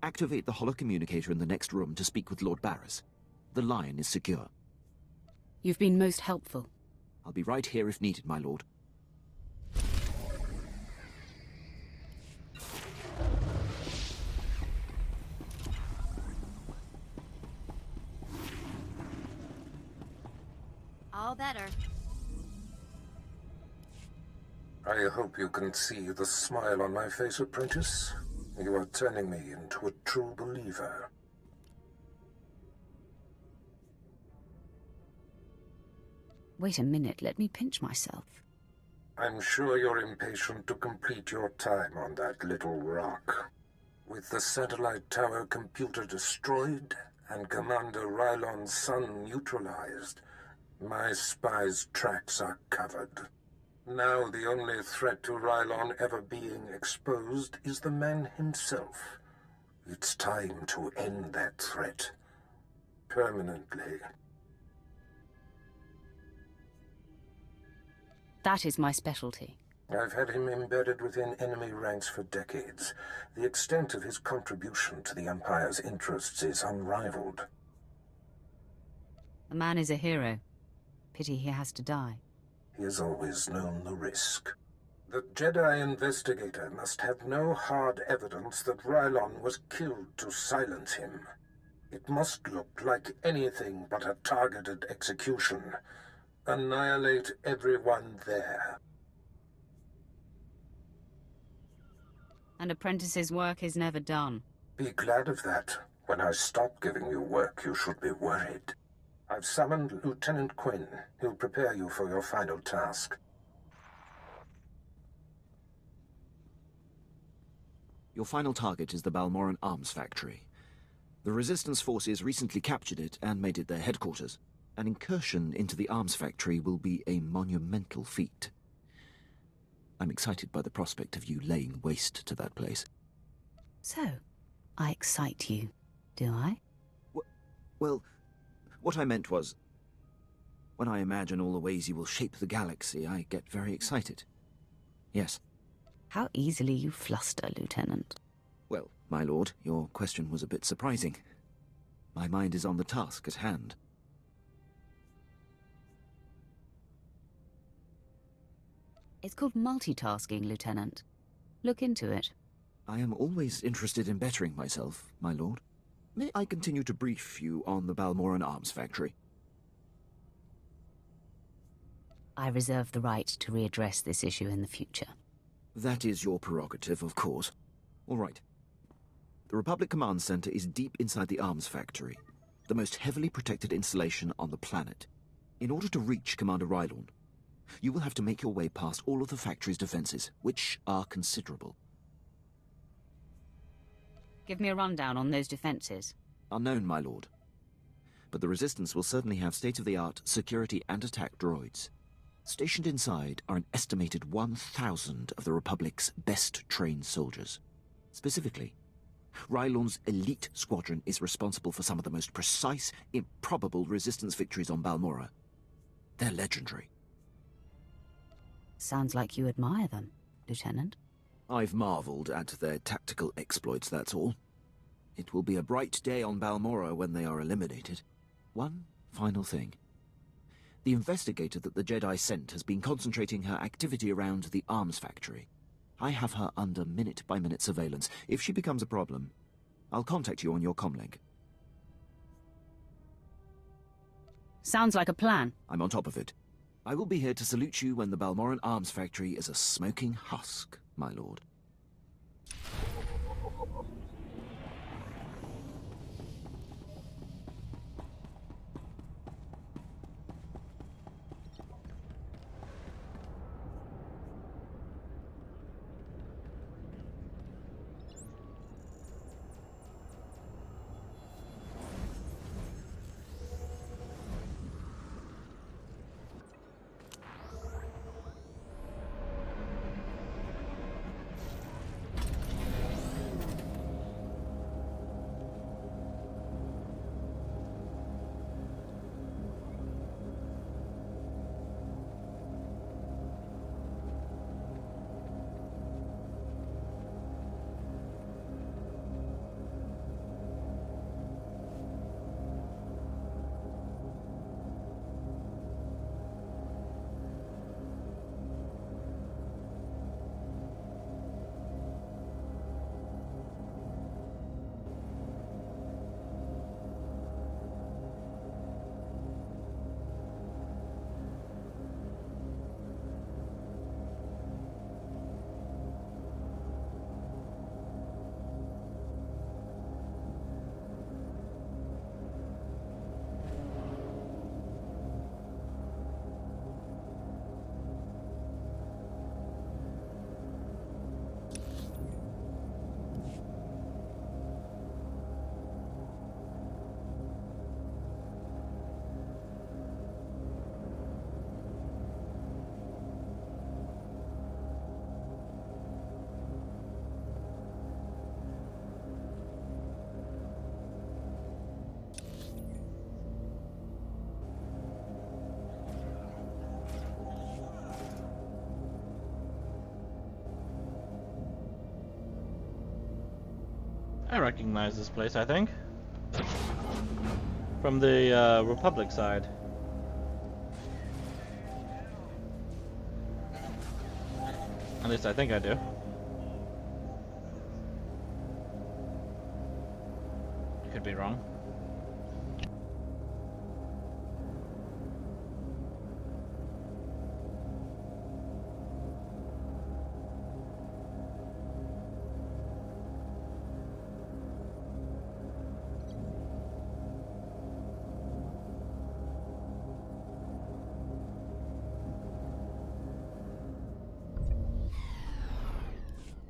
Activate the holocommunicator in the next room to speak with Lord Barris. The line is secure. You've been most helpful. I'll be right here if needed, my lord. All better. I hope you can see the smile on my face, apprentice. You are turning me into a true believer. Wait a minute, let me pinch myself. I'm sure you're impatient to complete your time on that little rock. With the satellite tower computer destroyed and Commander Rylon's son neutralized, my spy's tracks are covered. Now the only threat to Rylon ever being exposed is the man himself. It's time to end that threat. Permanently. That is my specialty. I've had him embedded within enemy ranks for decades. The extent of his contribution to the Empire's interests is unrivaled. The man is a hero. Pity he has to die. He has always known the risk. The Jedi investigator must have no hard evidence that Rylon was killed to silence him. It must look like anything but a targeted execution. Annihilate everyone there. An apprentice's work is never done. Be glad of that. When I stop giving you work, you should be worried. I've summoned Lieutenant Quinn. He'll prepare you for your final task. Your final target is the Balmoran arms factory. The Resistance forces recently captured it and made it their headquarters. An incursion into the arms factory will be a monumental feat. I'm excited by the prospect of you laying waste to that place. So, I excite you, do I? Well, what I meant was, when I imagine all the ways you will shape the galaxy, I get very excited. Yes. How easily you fluster, Lieutenant. Well, my lord, your question was a bit surprising. My mind is on the task at hand. It's called multitasking, Lieutenant. Look into it. I am always interested in bettering myself, my lord. May I continue to brief you on the Balmoran arms factory? I reserve the right to readdress this issue in the future. That is your prerogative, of course. All right. The Republic Command Center is deep inside the arms factory, the most heavily protected installation on the planet. In order to reach Commander Rylon, you will have to make your way past all of the factory's defenses, which are considerable. Give me a rundown on those defenses. Unknown, my lord. But the Resistance will certainly have state-of-the-art security and attack droids. Stationed inside are an estimated 1,000 of the Republic's best-trained soldiers. Specifically, Rylon's elite squadron is responsible for some of the most precise, improbable Resistance victories on Balmora. They're legendary. Sounds like you admire them, Lieutenant. I've marveled at their tactical exploits, that's all. It will be a bright day on Balmora when they are eliminated. One final thing. The investigator that the Jedi sent has been concentrating her activity around the arms factory. I have her under minute-by-minute surveillance. If she becomes a problem, I'll contact you on your comlink. Sounds like a plan. I'm on top of it. I will be here to salute you when the Balmoran arms factory is a smoking husk, my lord. I recognize this place, I think. From the Republic side. At least I think I do. Could be wrong.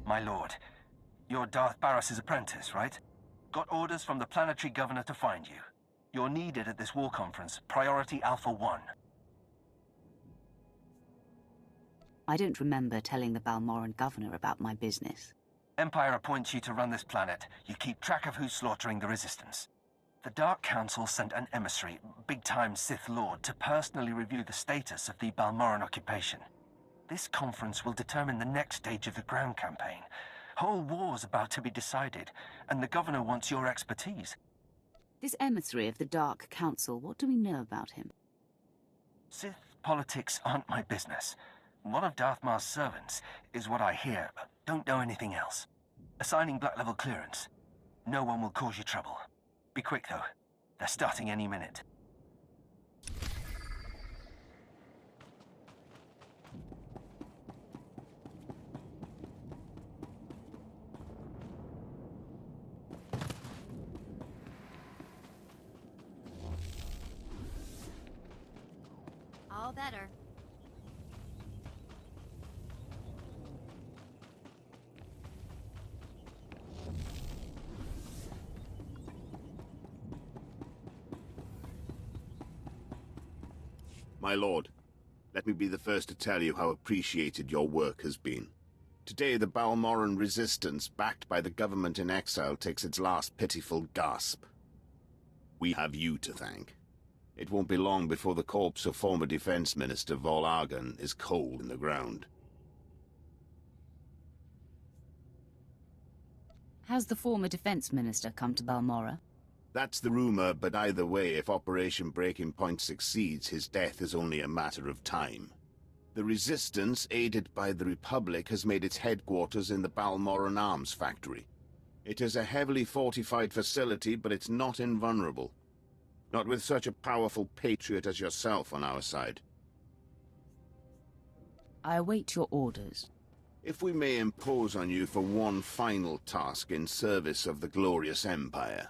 My lord, you're Darth Barris's apprentice, right? Got orders from the planetary governor to find you. You're needed at this war conference, Priority Alpha 1. I don't remember telling the Balmoran governor about my business. Empire appoints you to run this planet. You keep track of who's slaughtering the Resistance. The Dark Council sent an emissary, big-time Sith Lord, to personally review the status of the Balmoran occupation. This conference will determine the next stage of the ground campaign. Whole war's about to be decided, and the governor wants your expertise. This emissary of the Dark Council, what do we know about him? Sith politics aren't my business. One of Darth Mar's servants is what I hear, but don't know anything else. Assigning Black Level clearance. No one will cause you trouble. Be quick, though. They're starting any minute. All better. My lord, let me be the first to tell you how appreciated your work has been. Today the Balmoran resistance, backed by the government in exile, takes its last pitiful gasp. We have you to thank. It won't be long before the corpse of former Defense Minister Vol Argon is cold in the ground. Has the former Defense Minister come to Balmora? That's the rumor, but either way, if Operation Breaking Point succeeds, his death is only a matter of time. The Resistance, aided by the Republic, has made its headquarters in the Balmoran Arms Factory. It is a heavily fortified facility, but it's not invulnerable. Not with such a powerful patriot as yourself on our side. I await your orders. If we may impose on you for one final task in service of the glorious Empire,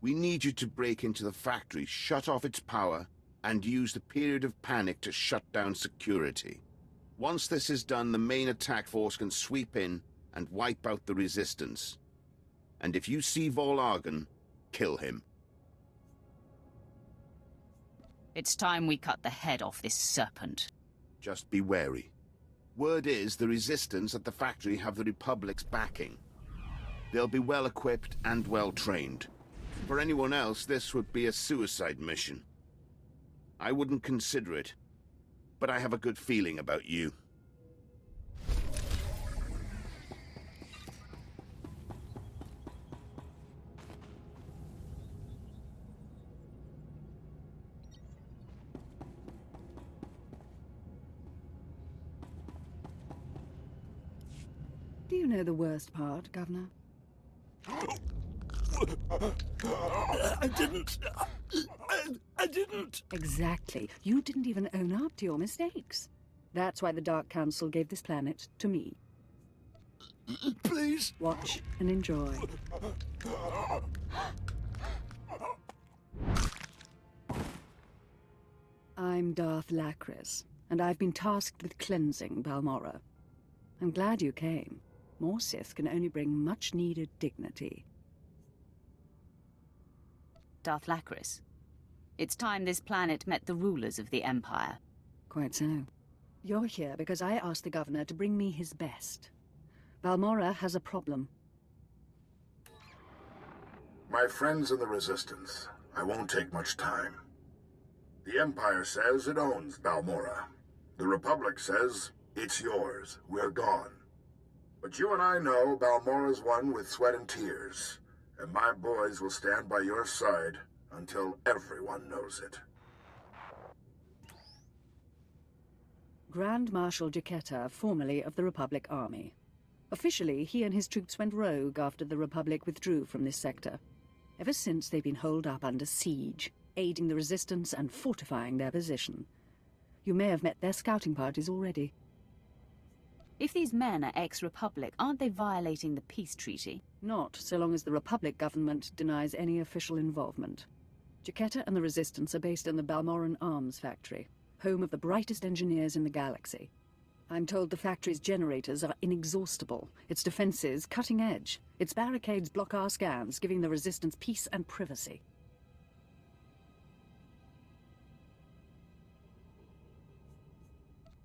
we need you to break into the factory, shut off its power, and use the period of panic to shut down security. Once this is done, the main attack force can sweep in and wipe out the Resistance. And if you see Vol Argon, kill him. It's time we cut the head off this serpent. Just be wary. Word is the Resistance at the factory have the Republic's backing. They'll be well equipped and well trained. For anyone else, this would be a suicide mission. I wouldn't consider it, but I have a good feeling about you. Do you know the worst part, Governor? I didn't. I didn't. Exactly. You didn't even own up to your mistakes. That's why the Dark Council gave this planet to me. Please. Watch and enjoy. I'm Darth Lacris, and I've been tasked with cleansing Balmora. I'm glad you came. More Sith can only bring much-needed dignity. Darth Lacris, it's time this planet met the rulers of the Empire. Quite so. You're here because I asked the governor to bring me his best. Balmora has a problem. My friends in the Resistance, I won't take much time. The Empire says it owns Balmora. The Republic says it's yours. We're gone. But you and I know Balmora's won with sweat and tears, and my boys will stand by your side until everyone knows it. Grand Marshal Jaquetta, formerly of the Republic Army. Officially, he and his troops went rogue after the Republic withdrew from this sector. Ever since, they've been holed up under siege, aiding the resistance and fortifying their position. You may have met their scouting parties already. If these men are ex-Republic, aren't they violating the peace treaty? Not so long as the Republic government denies any official involvement. Jaquetta and the Resistance are based in the Balmoran Arms Factory, home of the brightest engineers in the galaxy. I'm told the factory's generators are inexhaustible, its defenses cutting edge, its barricades block our scans, giving the Resistance peace and privacy.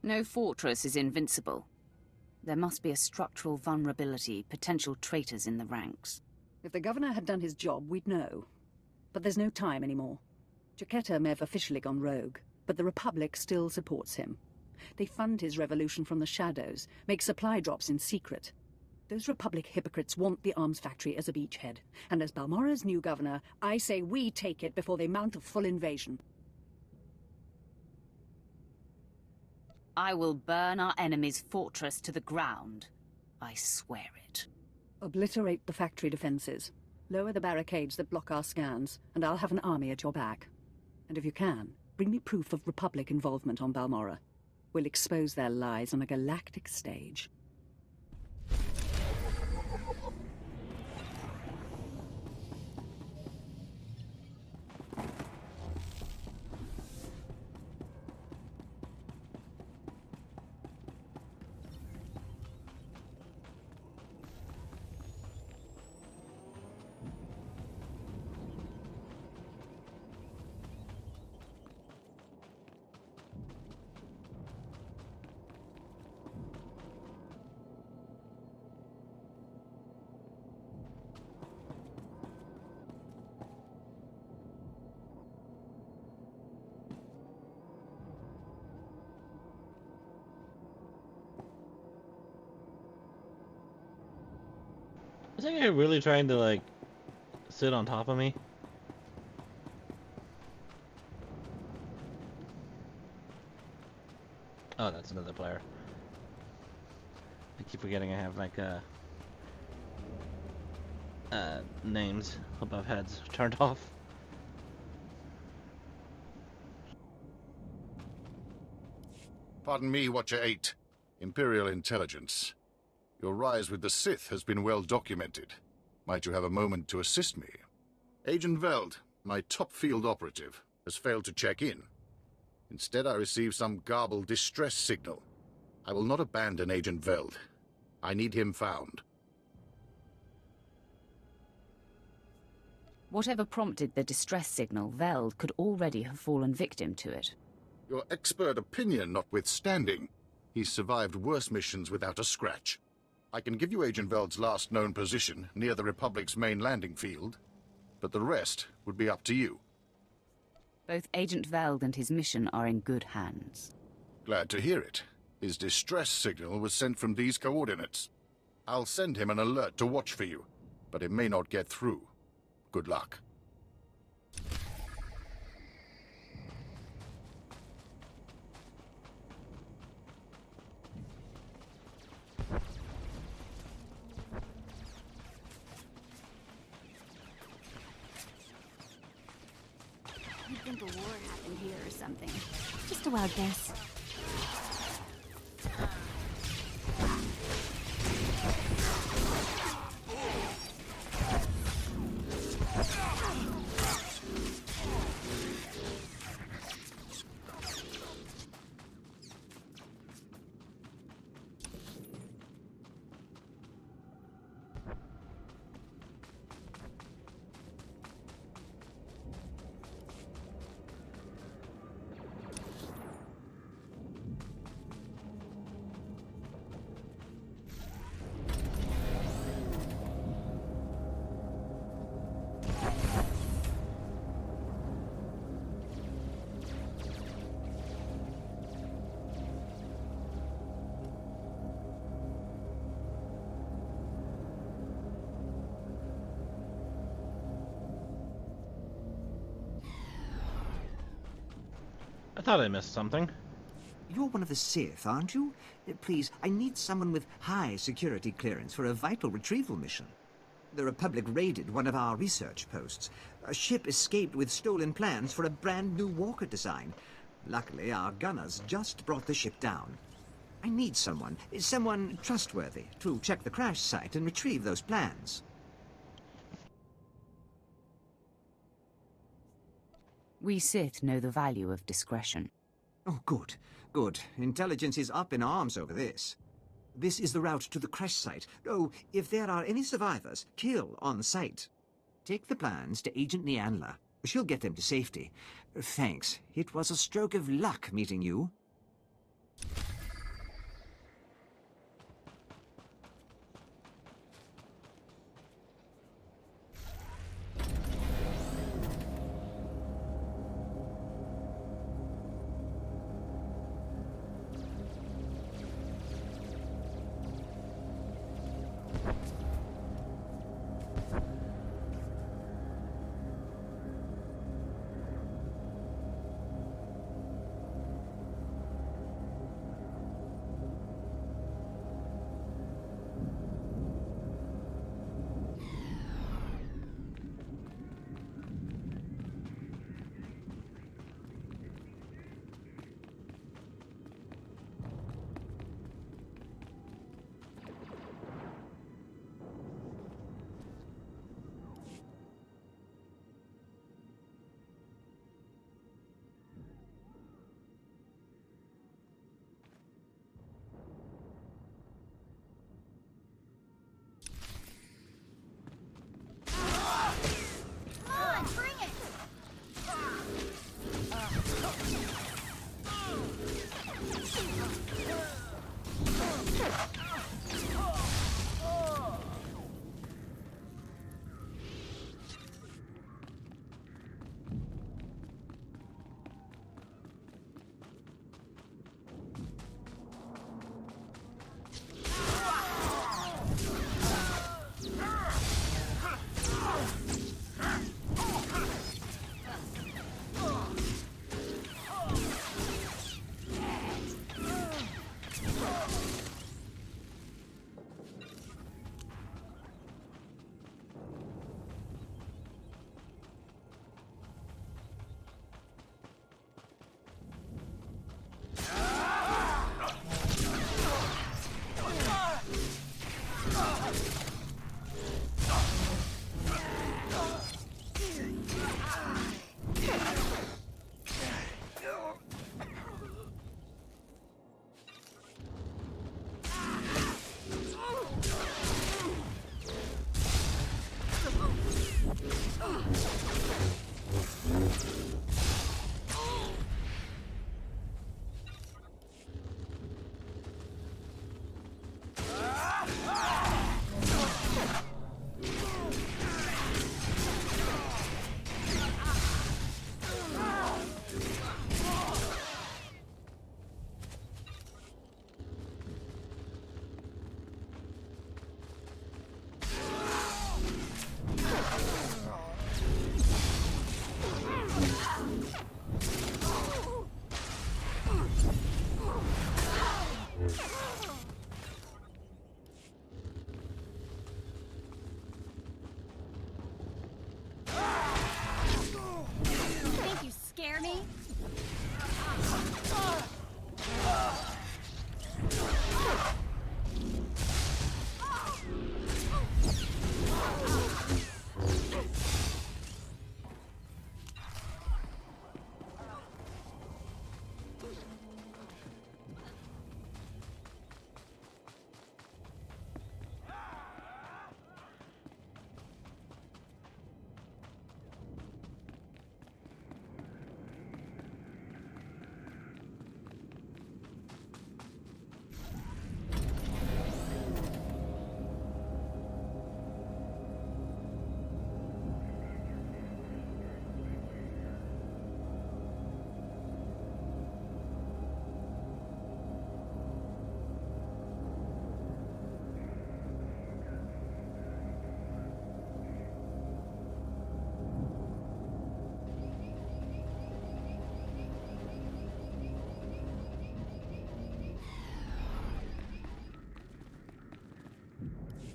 No fortress is invincible. There must be a structural vulnerability, potential traitors in the ranks. If the governor had done his job, we'd know. But there's no time anymore. Jaquetta may have officially gone rogue, but the Republic still supports him. They fund his revolution from the shadows, make supply drops in secret. Those Republic hypocrites want the arms factory as a beachhead, and as Balmora's new governor, I say we take it before they mount a full invasion. I will burn our enemy's fortress to the ground. I swear it. Obliterate the factory defenses. Lower the barricades that block our scans, and I'll have an army at your back. And if you can, bring me proof of Republic involvement on Balmora. We'll expose their lies on a galactic stage. Is that guy really trying to, like, sit on top of me? Oh, that's another player. I keep forgetting I have, like, names above heads turned off. Pardon me, Watcher 8. Imperial Intelligence. Your rise with the Sith has been well documented. Might you have a moment to assist me? Agent Veld, my top field operative, has failed to check in. Instead, I received some garbled distress signal. I will not abandon Agent Veld. I need him found. Whatever prompted the distress signal, Veld could already have fallen victim to it. Your expert opinion notwithstanding, he's survived worse missions without a scratch. I can give you Agent Veld's last known position near the Republic's main landing field, but the rest would be up to you. Both Agent Veld and his mission are in good hands. Glad to hear it. His distress signal was sent from these coordinates. I'll send him an alert to watch for you, but it may not get through. Good luck. I think a war happened here or something. Just a wild guess. thought I missed something. You're one of the Sith, aren't you? Please, I need someone with high security clearance for a vital retrieval mission. The Republic raided one of our research posts. A ship escaped with stolen plans for a brand new walker design. Luckily, our gunners just brought the ship down. I need someone trustworthy, to check the crash site and retrieve those plans. We Sith know the value of discretion. Oh, good. Good. Intelligence is up in arms over this. This is the route to the crash site. Oh, if there are any survivors, kill on sight. Take the plans to Agent Nianla. She'll get them to safety. Thanks. It was a stroke of luck meeting you.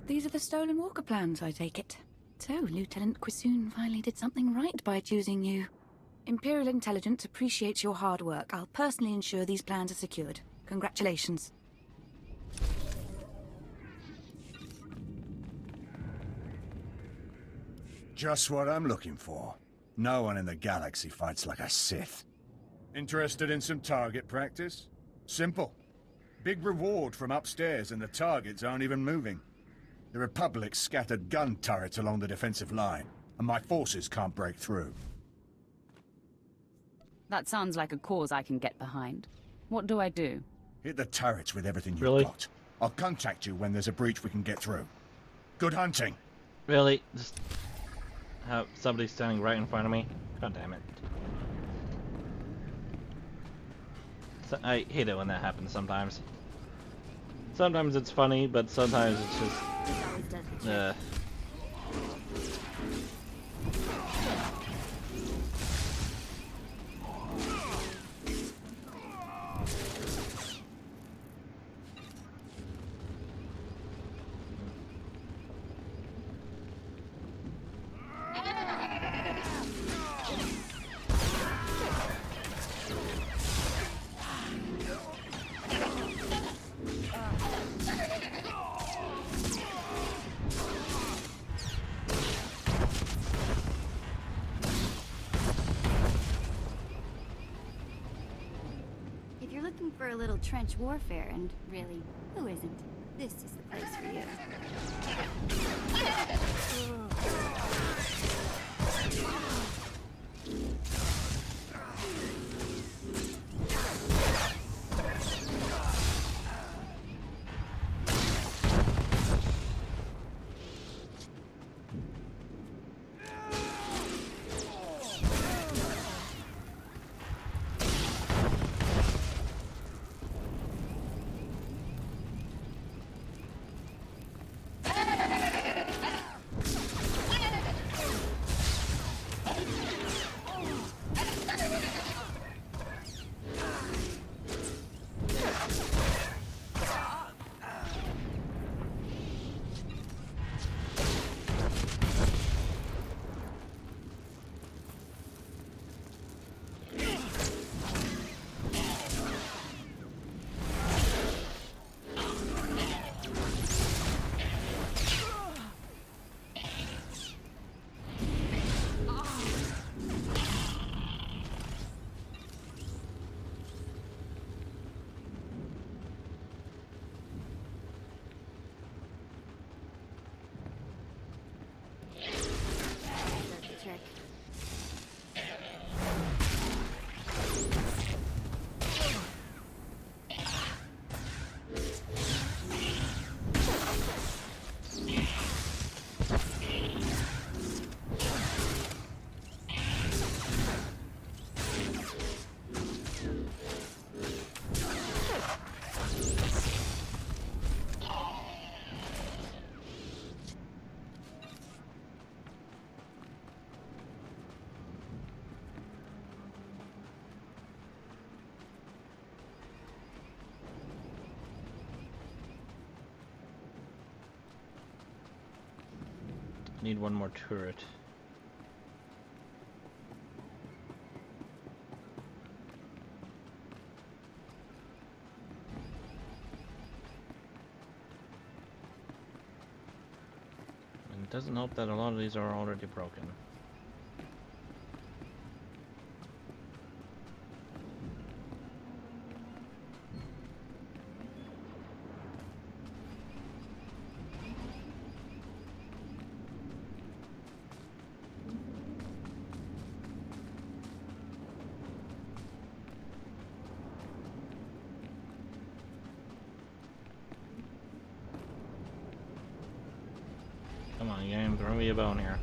These are the stolen walker plans, I take it. So, Lieutenant Quisoon finally did something right by choosing you. Imperial Intelligence appreciates your hard work. I'll personally ensure these plans are secured. Congratulations. Just what I'm looking for. No one in the galaxy fights like a Sith. Interested in some target practice? Simple. Big reward from upstairs and the targets aren't even moving. The Republic scattered gun turrets along the defensive line, and my forces can't break through. That sounds like a cause I can get behind. What do I do? Hit the turrets with everything you've got. I'll contact you when there's a breach we can get through. Good hunting. Really? Just have somebody standing right in front of me? God damn it. So, I hate it when that happens sometimes. Sometimes it's funny, but sometimes it's just... For a little trench warfare, and really, who isn't? This is the place for you. Need one more turret. And it doesn't help that a lot of these are already broken. Come on, game, throw me a bone here.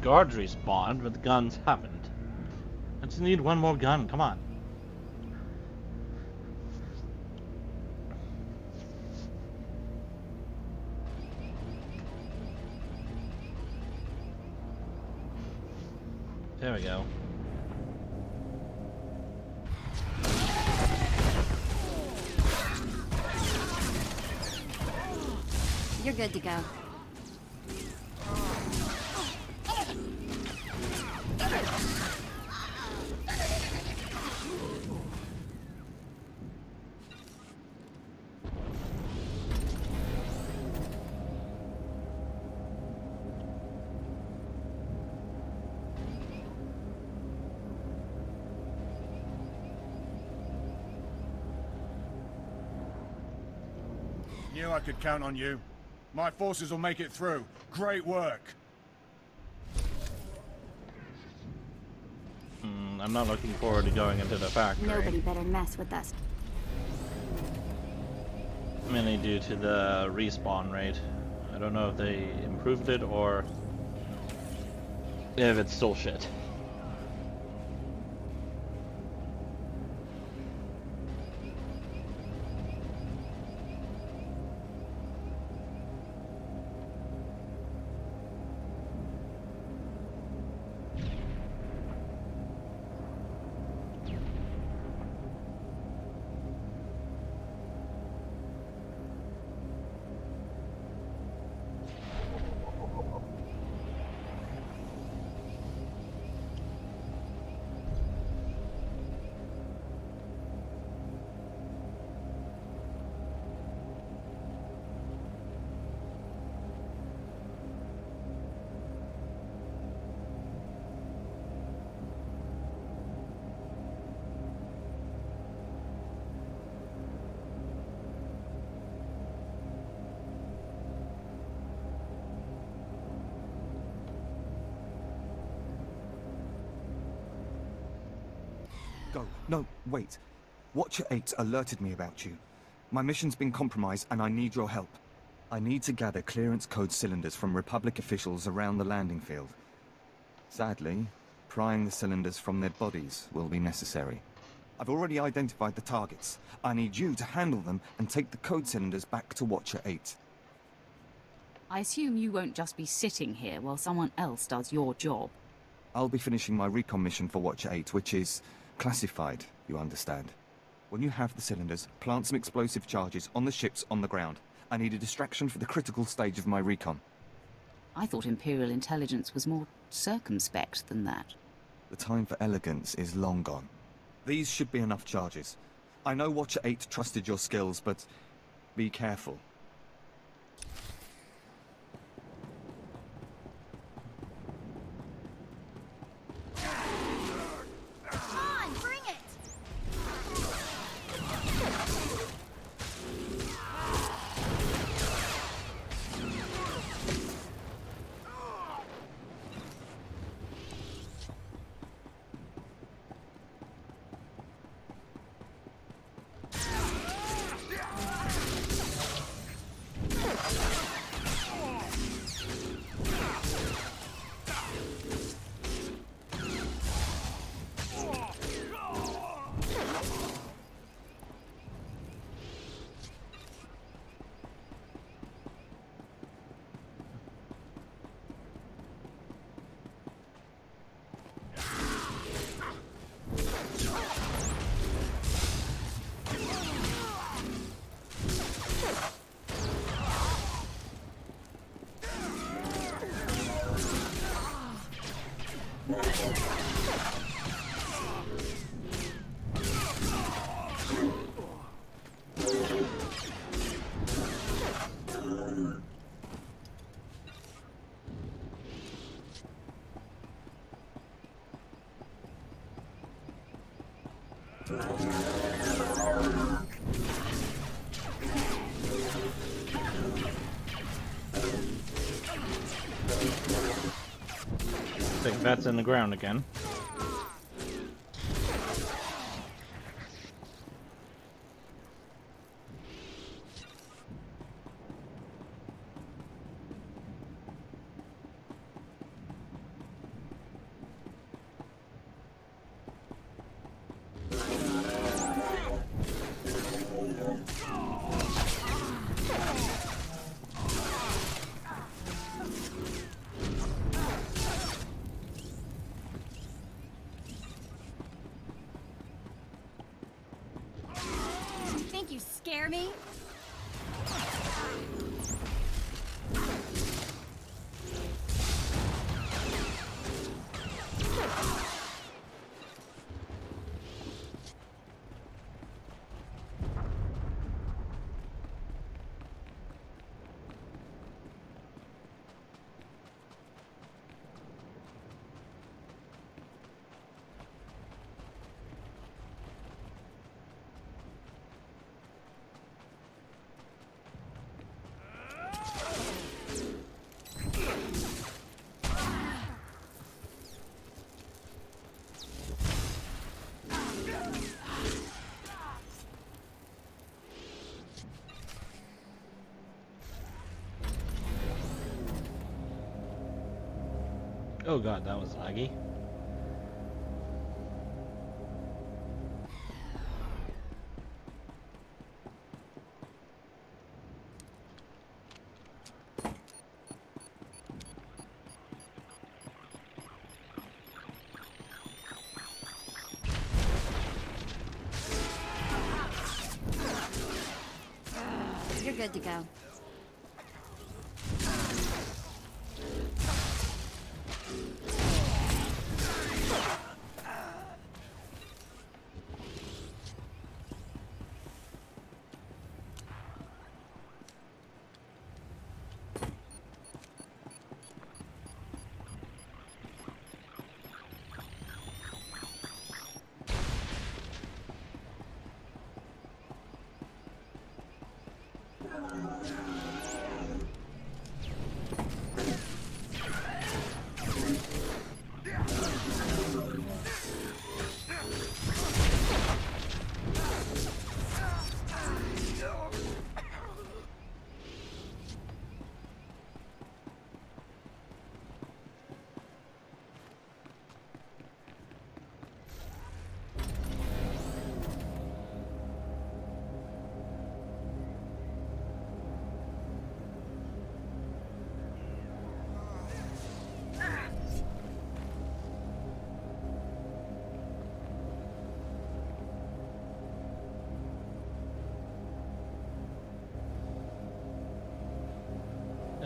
guards respawned, but the guns haven't. I just need one more gun, come on. There we go. You're good to go. Knew I could count on you. My forces will make it through. Great work. I'm not looking forward to going into the factory. Nobody better mess with us. Mainly due to the respawn rate. I don't know if they improved it or if it's still shit. Go. No, wait. Watcher 8 alerted me about you. My mission's been compromised and I need your help. I need to gather clearance code cylinders from Republic officials around the landing field. Sadly, prying the cylinders from their bodies will be necessary. I've already identified the targets. I need you to handle them and take the code cylinders back to Watcher 8. I assume you won't just be sitting here while someone else does your job. I'll be finishing my recon mission for Watcher 8, which is classified, you understand. When you have the cylinders, plant some explosive charges on the ships on the ground. I need a distraction for the critical stage of my recon. I thought Imperial intelligence was more circumspect than that. The time for elegance is long gone. These should be enough charges. I know Watcher 8 trusted your skills, but be careful. I think that's in the ground again. Think you scare me? Oh god, that was laggy. You're good to go.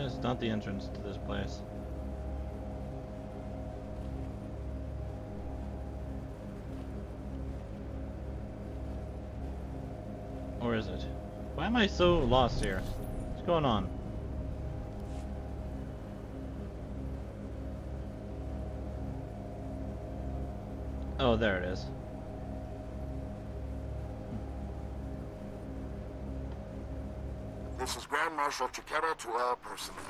It's not the entrance to this place. Or is it? Why am I so lost here? What's going on? Oh, there it is. This is Grand Marshal Chiquera to all personnel.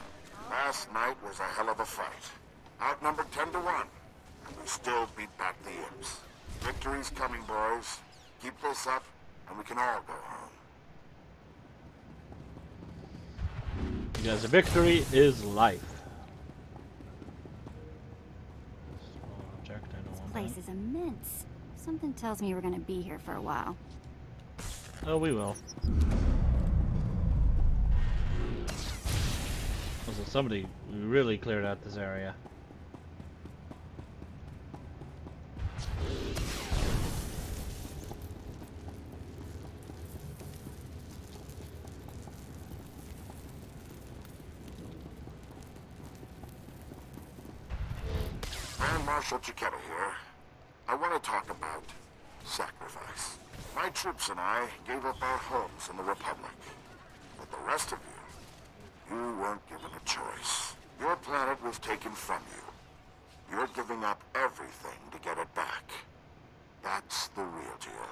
Last night was a hell of a fight. Outnumbered 10 to 1, and we still beat back the imps. Victory's coming, boys. Keep this up, and we can all go home. Because victory is life. Object, I don't This want place is immense. Something tells me we're gonna be here for a while. that. Oh, we will. Also, somebody really cleared out this area. Grand Marshal Chiquera here. I want to talk about sacrifice. My troops and I gave up our homes in the Republic. But the rest of you, you weren't given a choice. Your planet was taken from you. You're giving up everything to get it back. That's the real deal.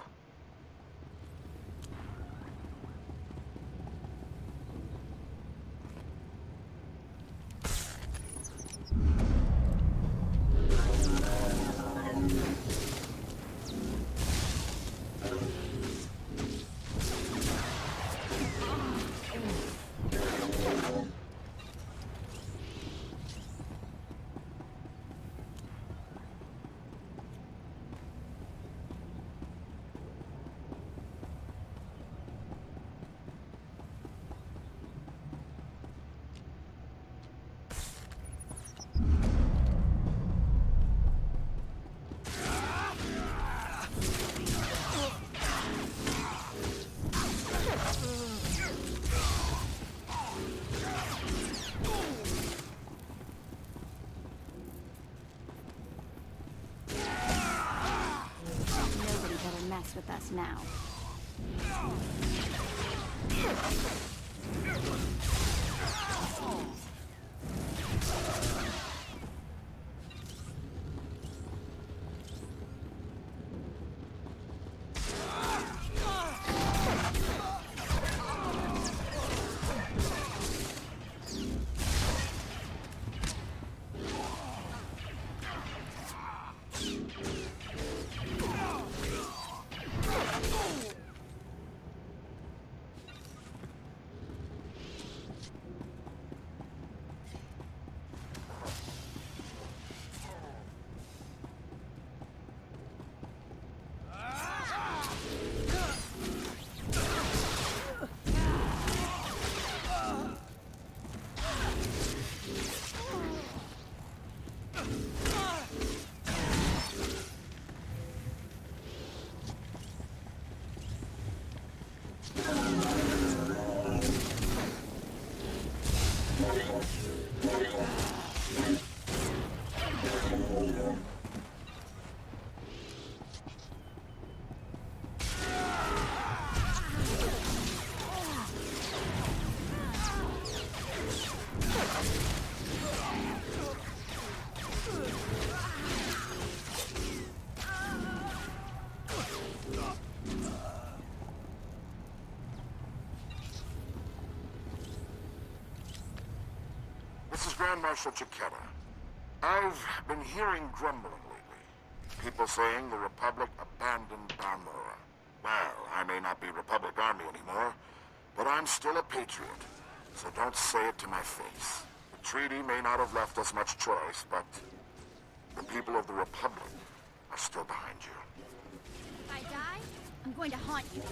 What now? This is Grand Marshal Zeera. I've been hearing grumbling lately. People saying the Republic abandoned Balmora. Well, I may not be Republic Army anymore, but I'm still a patriot. So don't say it to my face. The treaty may not have left us much choice, but the people of the Republic are still behind you. If I die, I'm going to haunt you.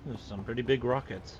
There's some pretty big rockets.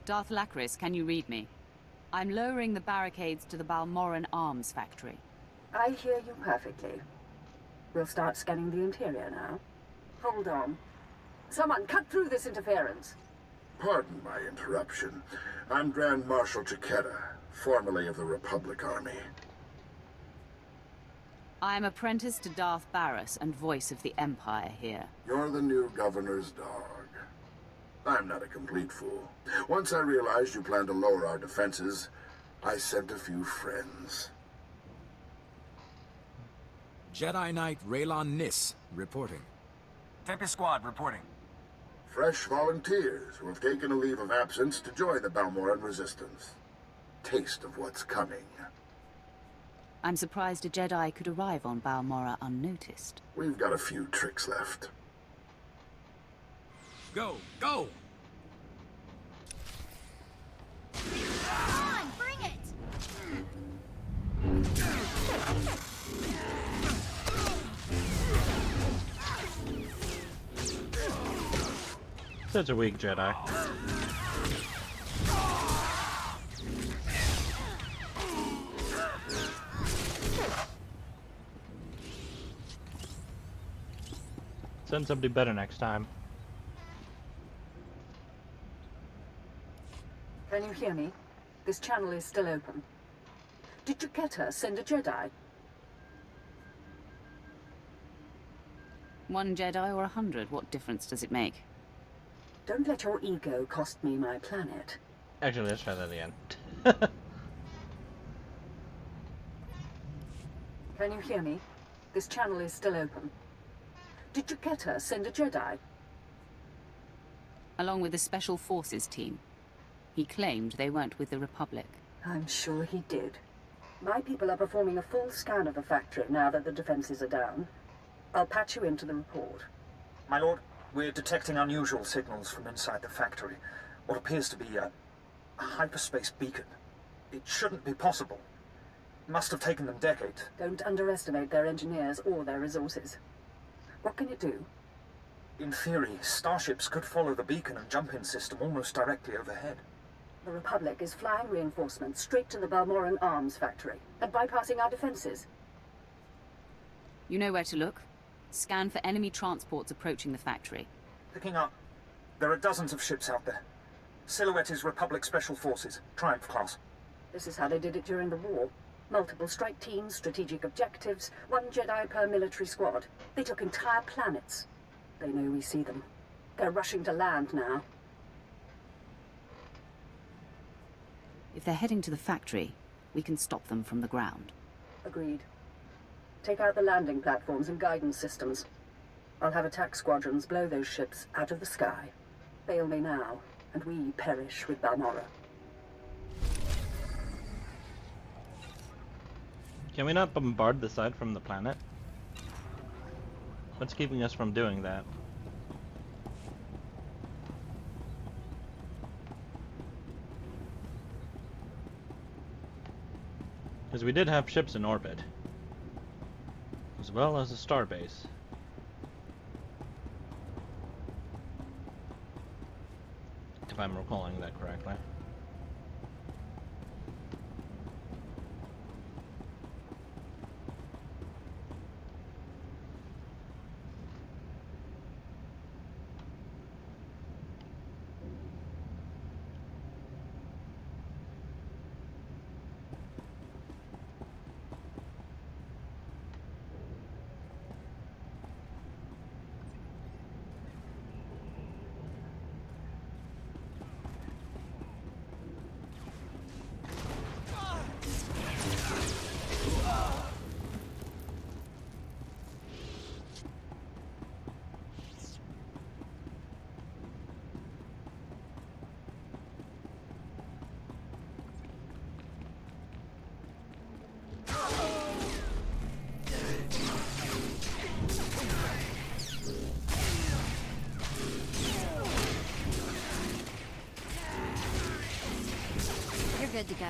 Darth Lacris, can you read me? I'm lowering the barricades to the Balmoran arms factory. I hear you perfectly. We'll start scanning the interior now. Hold on. Someone cut through this interference. Pardon my interruption. I'm Grand Marshal Jaquetta, formerly of the Republic Army. I am apprentice to Darth Barris and voice of the Empire here. You're the new governor's dog. I'm not a complete fool. Once I realized you planned to lower our defenses, I sent a few friends. Jedi Knight Raylon Nis, reporting. Tempest Squad, reporting. Fresh volunteers who have taken a leave of absence to join the Balmoran Resistance. Taste of what's coming. I'm surprised a Jedi could arrive on Balmora unnoticed. We've got a few tricks left. Go! Go! Come on, bring it! Such a weak Jedi. Send somebody better next time. Can you hear me? This channel is still open. Did Jaquetta send a Jedi? 1 Jedi or 100, what difference does it make? Don't let your ego cost me my planet. Actually, let's try that again. Can you hear me? This channel is still open. Did Jaquetta send a Jedi? Along with the Special Forces team. He claimed they weren't with the Republic. I'm sure he did. My people are performing a full scan of the factory now that the defenses are down. I'll patch you into the report. My lord, we're detecting unusual signals from inside the factory. What appears to be a hyperspace beacon. It shouldn't be possible. It must have taken them decades. Don't underestimate their engineers or their resources. What can it do? In theory, starships could follow the beacon and jump-in system almost directly overhead. The Republic is flying reinforcements straight to the Balmoran arms factory and bypassing our defenses. You know where to look. Scan for enemy transports approaching the factory. Picking up. There are dozens of ships out there. Silhouette is Republic Special Forces, Triumph class. This is how they did it during the war. Multiple strike teams, strategic objectives, 1 Jedi per military squad. They took entire planets. They know we see them. They're rushing to land now. If they're heading to the factory, we can stop them from the ground. Agreed. Take out the landing platforms and guidance systems. I'll have attack squadrons blow those ships out of the sky. Fail me now, and we perish with Balmora. Can we not bombard the side from the planet? What's keeping us from doing that? Because we did have ships in orbit, as well as a starbase. If I'm recalling that correctly. good to go.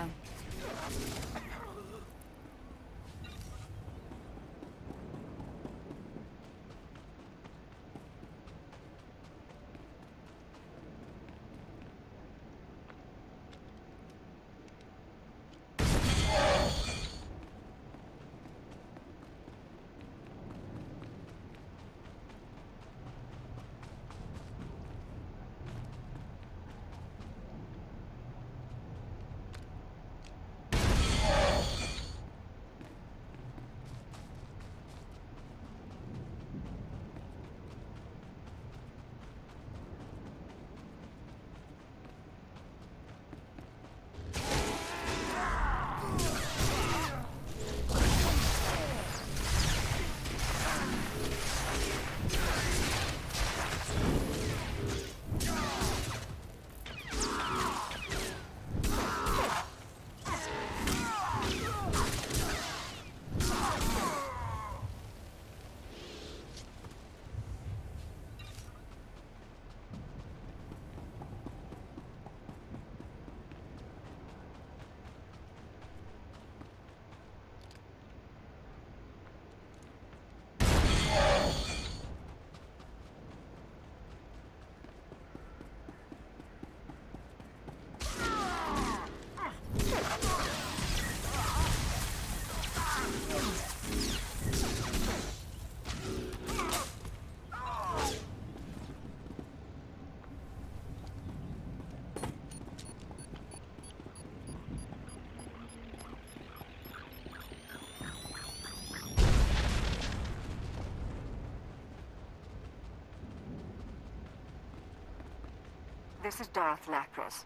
This is Darth Lacras.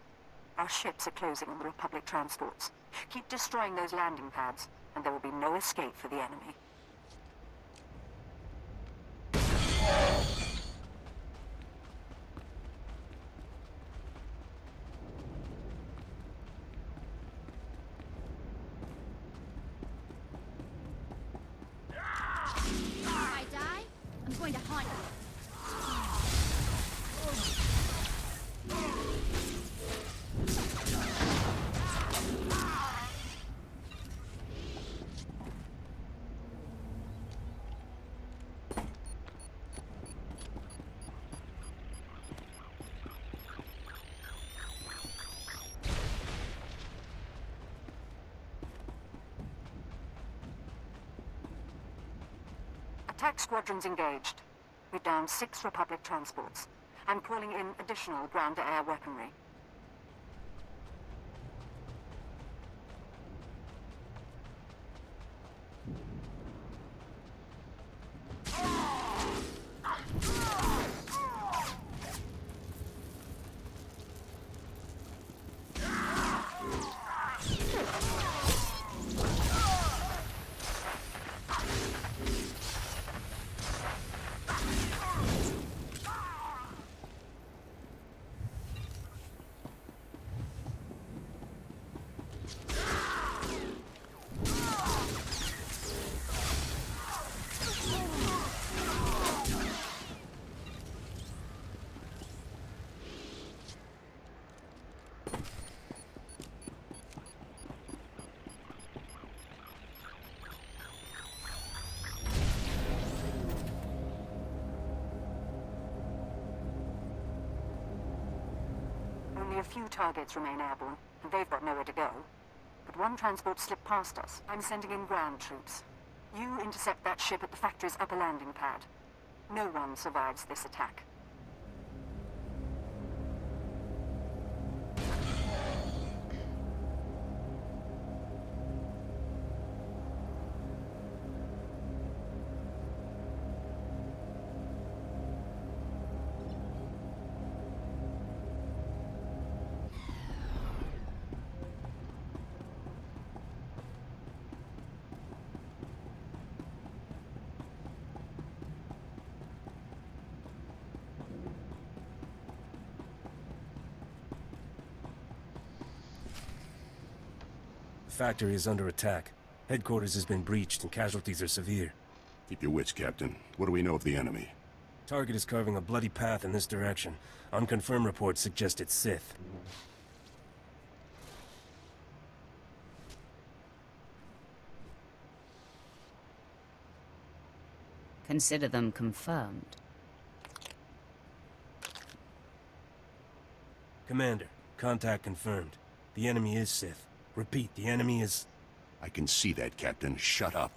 Our ships are closing on the Republic transports. Keep destroying those landing pads, and there will be no escape for the enemy. If I die, I'm going to haunt you. Attack squadrons engaged. We've downed 6 Republic transports. I'm calling in additional ground-to-air weaponry. Only a few targets remain airborne, and they've got nowhere to go. But one transport slipped past us. I'm sending in ground troops. You intercept that ship at the factory's upper landing pad. No one survives this attack. The factory is under attack. Headquarters has been breached and casualties are severe. Keep your wits, Captain. What do we know of the enemy? Target is carving a bloody path in this direction. Unconfirmed reports suggest it's Sith. Consider them confirmed. Commander, contact confirmed. The enemy is Sith. Repeat, the enemy is... I can see that, Captain. Shut up.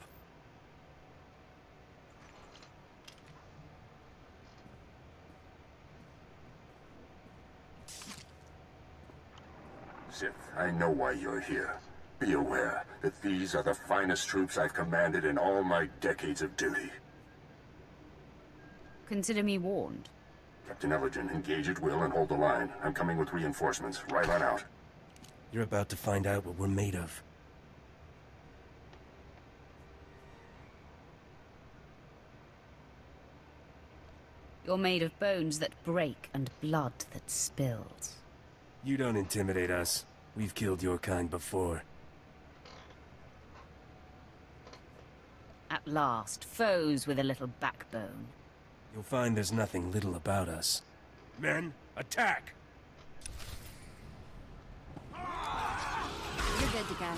Sith, I know why you're here. Be aware that these are the finest troops I've commanded in all my decades of duty. Consider me warned. Captain Elzran, engage at will and hold the line. I'm coming with reinforcements. Right on out. You're about to find out what we're made of. You're made of bones that break and blood that spills. You don't intimidate us. We've killed your kind before. At last, foes with a little backbone. You'll find there's nothing little about us. Men, attack! You're good to go.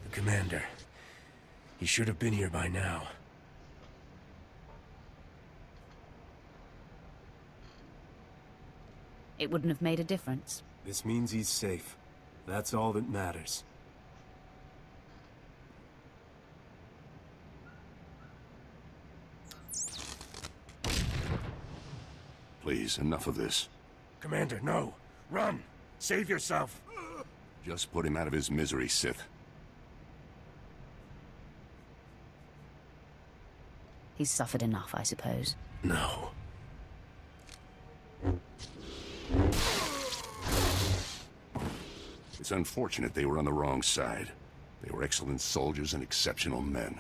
The commander. He should have been here by now. It wouldn't have made a difference. This means he's safe. That's all that matters. Please, enough of this. Commander, no! Run! Save yourself! Just put him out of his misery, Sith. He's suffered enough, I suppose. No. It's unfortunate they were on the wrong side. They were excellent soldiers and exceptional men.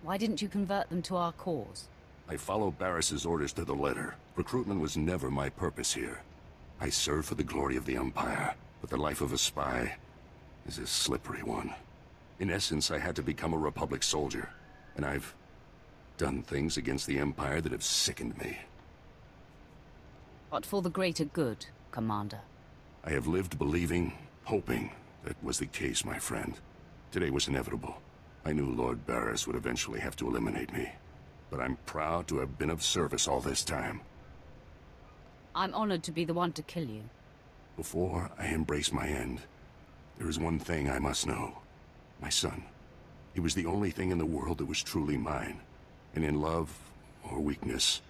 Why didn't you convert them to our cause? I followed Barris's orders to the letter. Recruitment was never my purpose here. I serve for the glory of the Empire, but the life of a spy is a slippery one. In essence, I had to become a Republic soldier, and I've done things against the Empire that have sickened me. But for the greater good, Commander. I have lived believing, hoping that was the case, my friend. Today was inevitable. I knew Lord Barris would eventually have to eliminate me, but I'm proud to have been of service all this time. I'm honored to be the one to kill you. Before I embrace my end, there is one thing I must know. My son. He was the only thing in the world that was truly mine. And in love or weakness,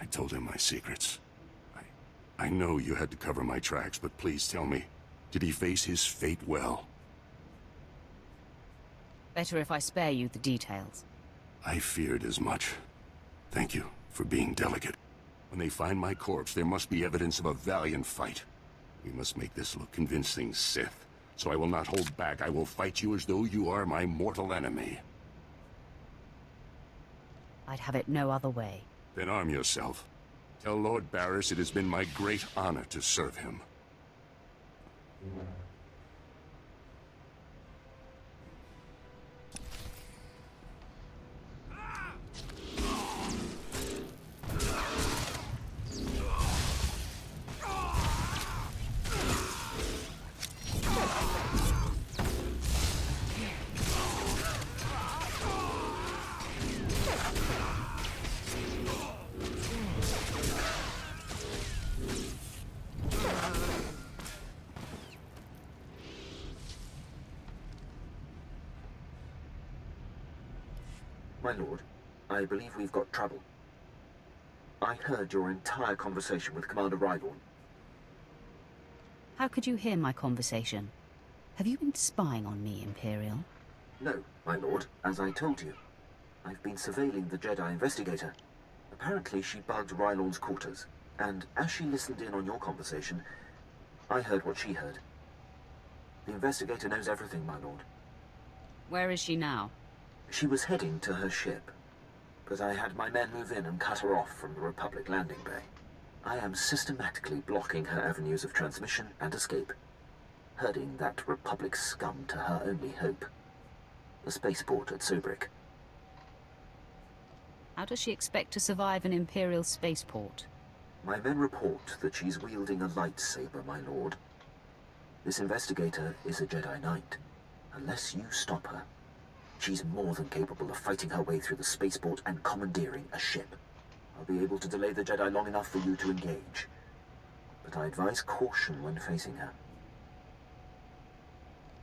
I told him my secrets. I know you had to cover my tracks, but please tell me, did he face his fate well? Better if I spare you the details. I feared as much. Thank you for being delicate. When they find my corpse, there must be evidence of a valiant fight. We must make this look convincing, Sith. So I will not hold back. I will fight you as though you are my mortal enemy. I'd have it no other way. Then arm yourself. Tell Lord Barris it has been my great honor to serve him. My lord, I believe we've got trouble. I heard your entire conversation with Commander Rylorn. How could you hear my conversation? Have you been spying on me, Imperial? No, my lord, as I told you. I've been surveilling the Jedi investigator. Apparently she bugged Rylorn's quarters, and as she listened in on your conversation, I heard what she heard. The investigator knows everything, my lord. Where is she now? She was heading to her ship. but I had my men move in and cut her off from the Republic landing bay. I am systematically blocking her avenues of transmission and escape, herding that Republic scum to her only hope, the spaceport at Sobrik. How does she expect to survive an Imperial spaceport? My men report that she's wielding a lightsaber, my lord. This investigator is a Jedi Knight. Unless you stop her, she's more than capable of fighting her way through the spaceport and commandeering a ship. I'll be able to delay the Jedi long enough for you to engage, but I advise caution when facing her.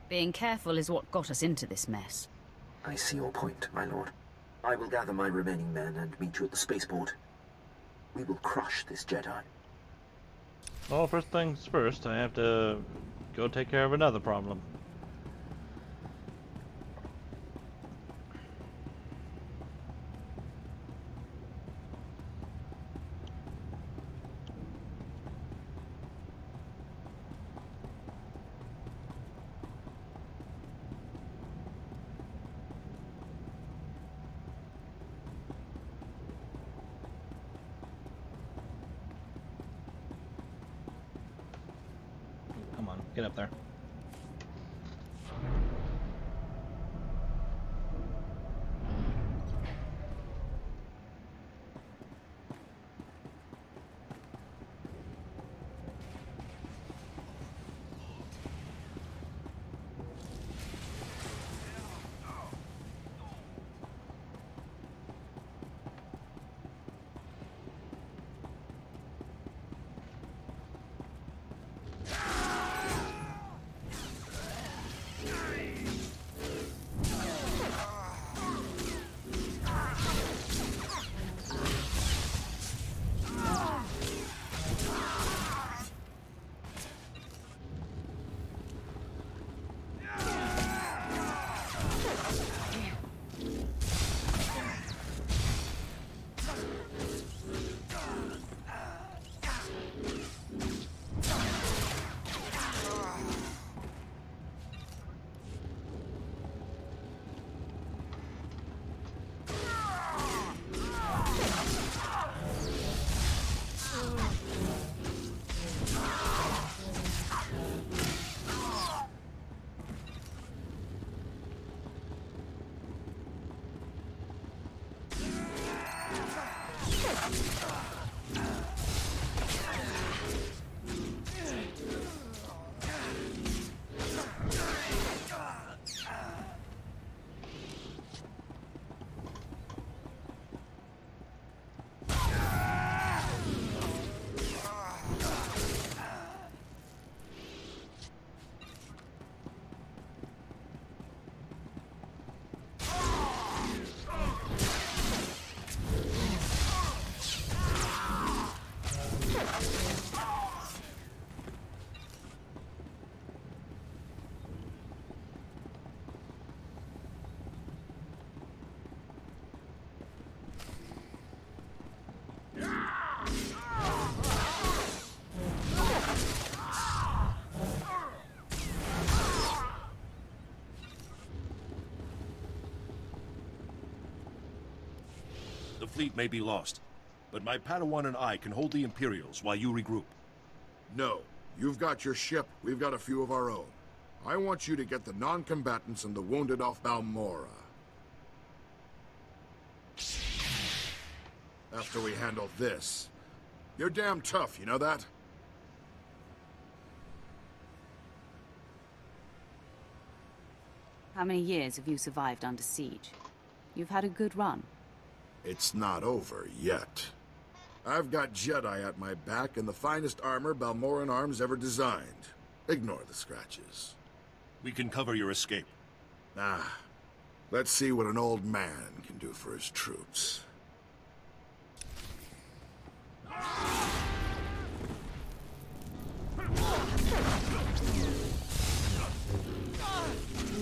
Being careful is what got us into this mess. I see your point, my lord. I will gather my remaining men and meet you at the spaceport. We will crush this Jedi. Well, first things first, I have to go take care of another problem. Come on, get up there. The fleet may be lost, but my Padawan and I can hold the Imperials while you regroup. No. You've got your ship, we've got a few of our own. I want you to get the non-combatants and the wounded off Balmora. After we handle this. You're damn tough, you know that? How many years have you survived under siege? You've had a good run. It's not over yet. I've got Jedi at my back and the finest armor Balmoran Arms ever designed. Ignore the scratches. We can cover your escape. Ah, let's see what an old man can do for his troops.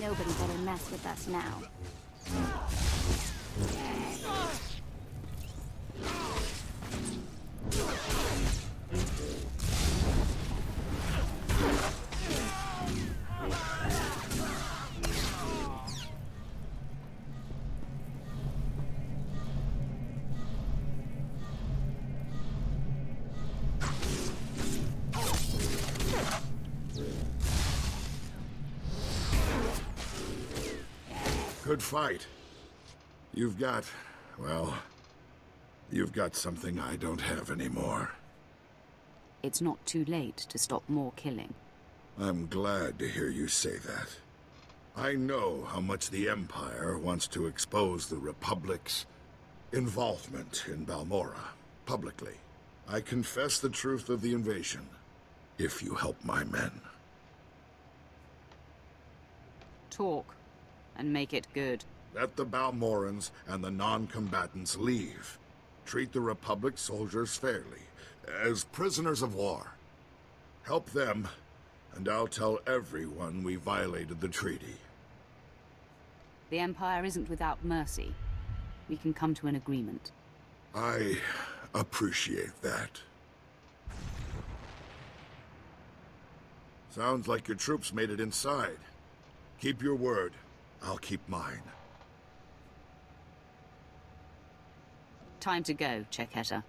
Nobody better mess with us now. Good fight. You've got, well, you've got something I don't have anymore. It's not too late to stop more killing. I'm glad to hear you say that. I know how much the Empire wants to expose the Republic's involvement in Balmora, publicly. I confess the truth of the invasion, if you help my men. Talk, and make it good. Let the Balmorans and the non-combatants leave. Treat the Republic soldiers fairly, as prisoners of war. Help them, and I'll tell everyone we violated the treaty. The Empire isn't without mercy. We can come to an agreement. I appreciate that. Sounds like your troops made it inside. Keep your word. I'll keep mine. Time to go, Checketta.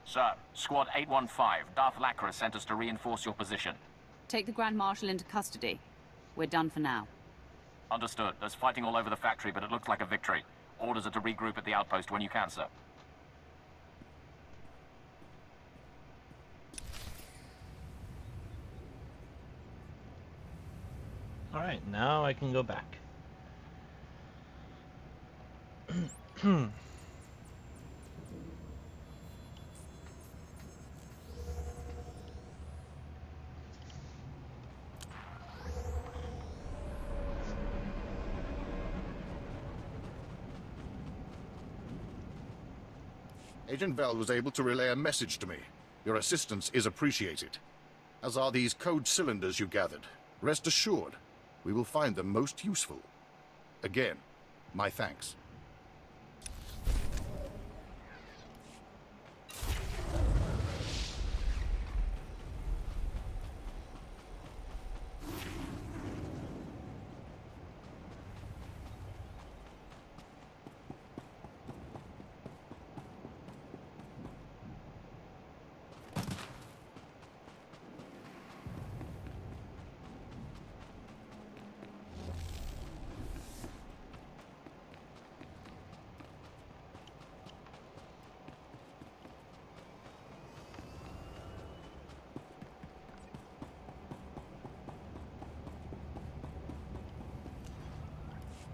Sir, Squad 815, Darth Lacra sent us to reinforce your position. Take the Grand Marshal into custody. We're done for now. Understood. There's fighting all over the factory, but it looks like a victory. Orders are to regroup at the outpost when you can, sir. Alright, now I can go back. Agent Veld was able to relay a message to me. Your assistance is appreciated. As are these code cylinders you gathered. Rest assured, we will find them most useful. Again, my thanks.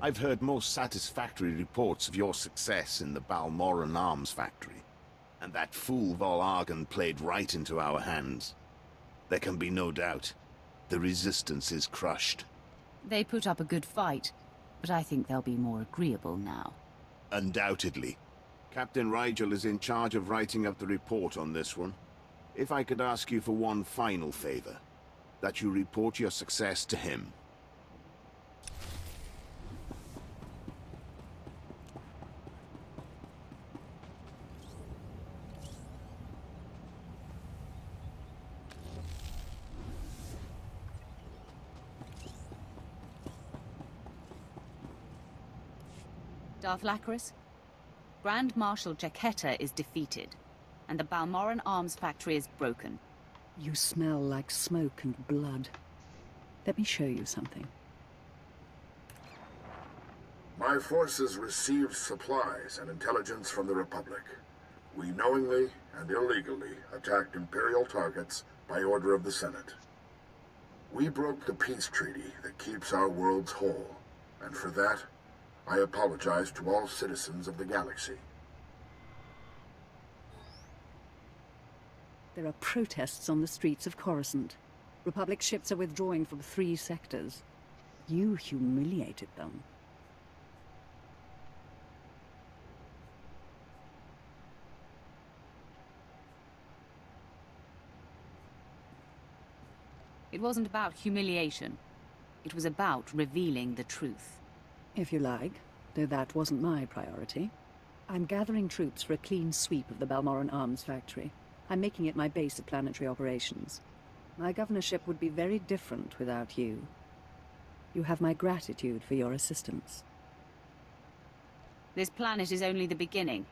I've heard most satisfactory reports of your success in the Balmoran arms factory. And that fool Vol-Argon played right into our hands. There can be no doubt. The Resistance is crushed. They put up a good fight, but I think they'll be more agreeable now. Undoubtedly. Captain Rigel is in charge of writing up the report on this one. If I could ask you for one final favor, that you report your success to him. Darth Lacris? Grand Marshal Checketta is defeated, and the Balmoran arms factory is broken. You smell like smoke and blood. Let me show you something. My forces received supplies and intelligence from the Republic. We knowingly and illegally attacked Imperial targets by order of the Senate. We broke the peace treaty that keeps our worlds whole, and for that, I apologize to all citizens of the galaxy. There are protests on the streets of Coruscant. Republic ships are withdrawing from 3 sectors. You humiliated them. It wasn't about humiliation. It was about revealing the truth. If you like, though that wasn't my priority. I'm gathering troops for a clean sweep of the Balmoran arms factory. I'm making it my base of planetary operations. My governorship would be very different without you. You have my gratitude for your assistance. This planet is only the beginning.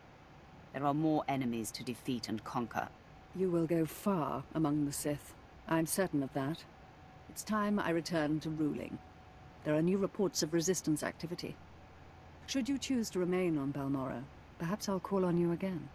There are more enemies to defeat and conquer. You will go far among the Sith. I'm certain of that. It's time I return to ruling. There are new reports of resistance activity. Should you choose to remain on Balmorra, perhaps I'll call on you again.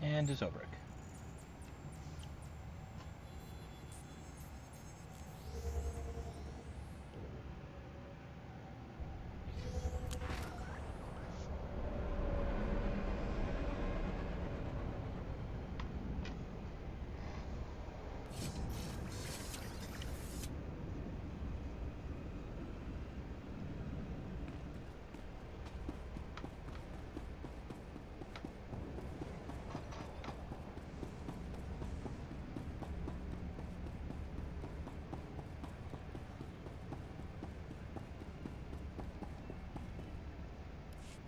And is Obrick.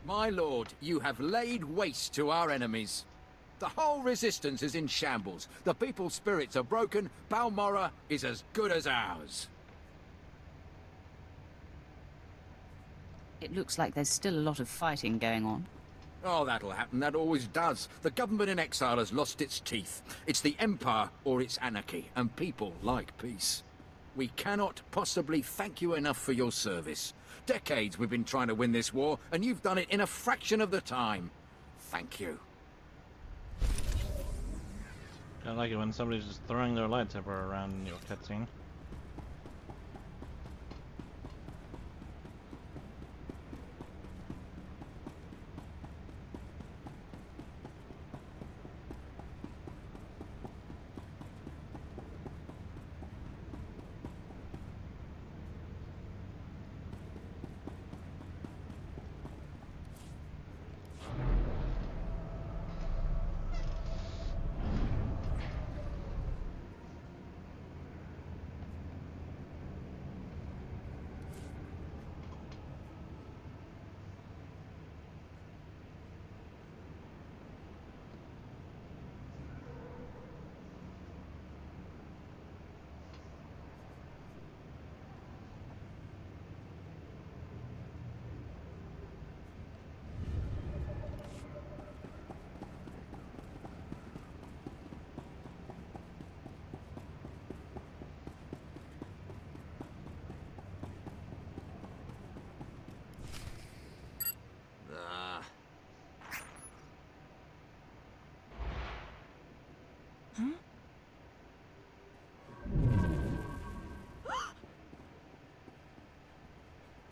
My lord, you have laid waste to our enemies. The whole resistance is in shambles. The people's spirits are broken. Balmorra is as good as ours. It looks like there's still a lot of fighting going on. Oh, that'll happen. That always does. The government in exile has lost its teeth. It's the Empire or it's anarchy, and people like peace. We cannot possibly thank you enough for your service. Decades we've been trying to win this war, and you've done it in a fraction of the time. Thank you. I like it when somebody's just throwing their lightsaber around in your cutscene.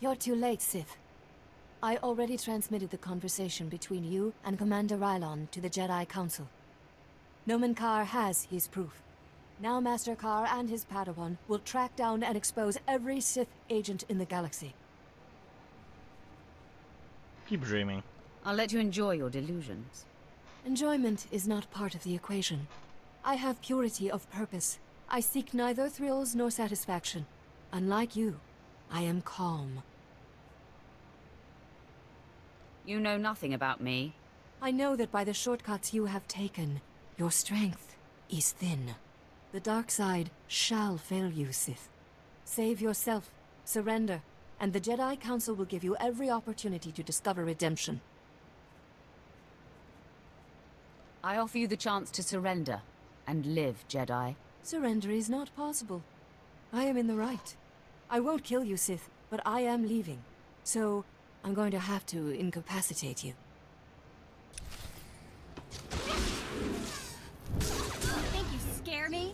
You're too late, Sith. I already transmitted the conversation between you and Commander Rylon to the Jedi Council. Nomen Karr has his proof. Now Master Karr and his Padawan will track down and expose every Sith agent in the galaxy. Keep dreaming. I'll let you enjoy your delusions. Enjoyment is not part of the equation. I have purity of purpose. I seek neither thrills nor satisfaction. Unlike you, I am calm. You know nothing about me. I know that by the shortcuts you have taken, your strength is thin. The dark side shall fail you, Sith. Save yourself, surrender, and the Jedi Council will give you every opportunity to discover redemption. I offer you the chance to surrender and live, Jedi. Surrender is not possible. I am in the right. I won't kill you, Sith, but I am leaving. So, I'm going to have to incapacitate you. Think you scare me?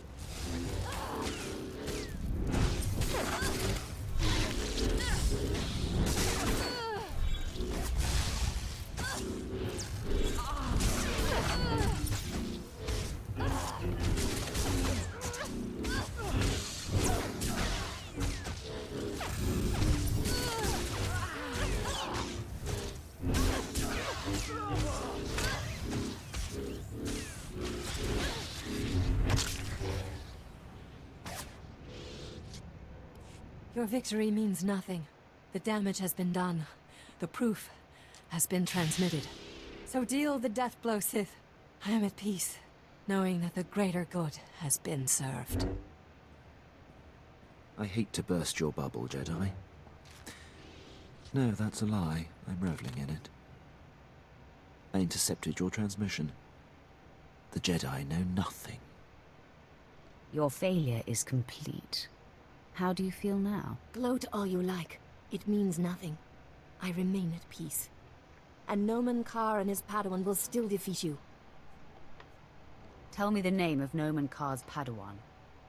Your victory means nothing. The damage has been done. The proof has been transmitted. So deal the death blow, Sith. I am at peace, knowing that the greater good has been served. I hate to burst your bubble, Jedi. No, that's a lie. I'm reveling in it. I intercepted your transmission. The Jedi know nothing. Your failure is complete. How do you feel now? Gloat all you like. It means nothing. I remain at peace. And Noman Karr and his Padawan will still defeat you. Tell me the name of Noman Karr's Padawan.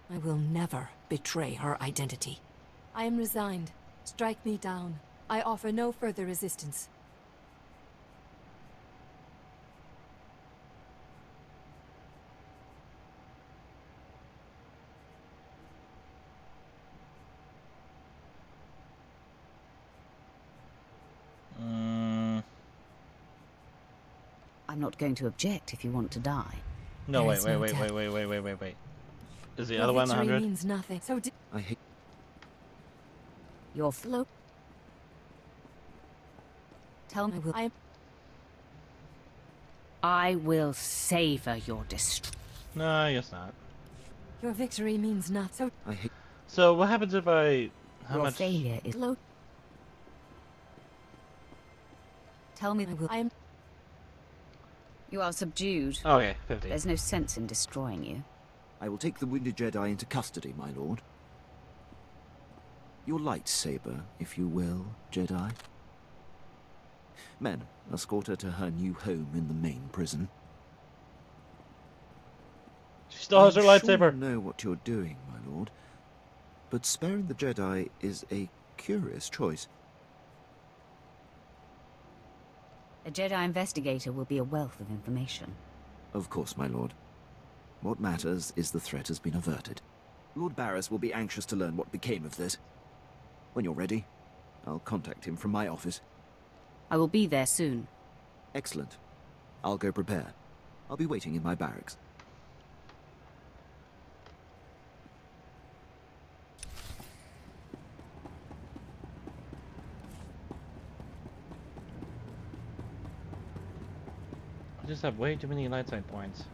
I will never betray her identity. I am resigned. Strike me down. I offer no further resistance. I'm not going to object if you want to die. No, wait. Is the other one 100? Means nothing. So I hate... Your float. Tell me, I will savor your destruction. No, I guess not. Your victory means nothing. I hate... So what happens if I... How your much... failure is low. Tell me, You are subdued. Okay, 50. There's no sense in destroying you. I will take the wounded Jedi into custody, my lord. Your lightsaber, if you will, Jedi. Men, escort her to her new home in the main prison. She still has her lightsaber. You know what you're doing, my lord. But sparing the Jedi is a curious choice. A Jedi investigator will be a wealth of information. Of course, my lord. What matters is the threat has been averted. Lord Barris will be anxious to learn what became of this. When you're ready, I'll contact him from my office. I will be there soon. Excellent. I'll go prepare. I'll be waiting in my barracks. I just have way too many light side points.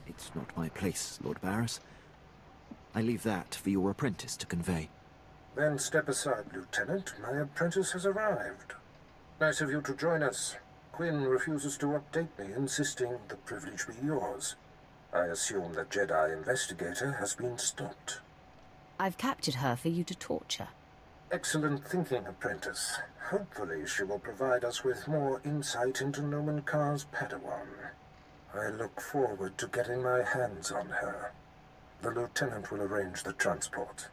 It's not my place, Lord Barris. I leave that for your apprentice to convey. Then step aside, Lieutenant. My apprentice has arrived. Nice of you to join us. Quinn refuses to update me, insisting the privilege be yours. I assume the Jedi investigator has been stopped. I've captured her for you to torture. Excellent thinking, apprentice. Hopefully she will provide us with more insight into Noman Karr's Padawan. I look forward to getting my hands on her. The lieutenant will arrange the transport.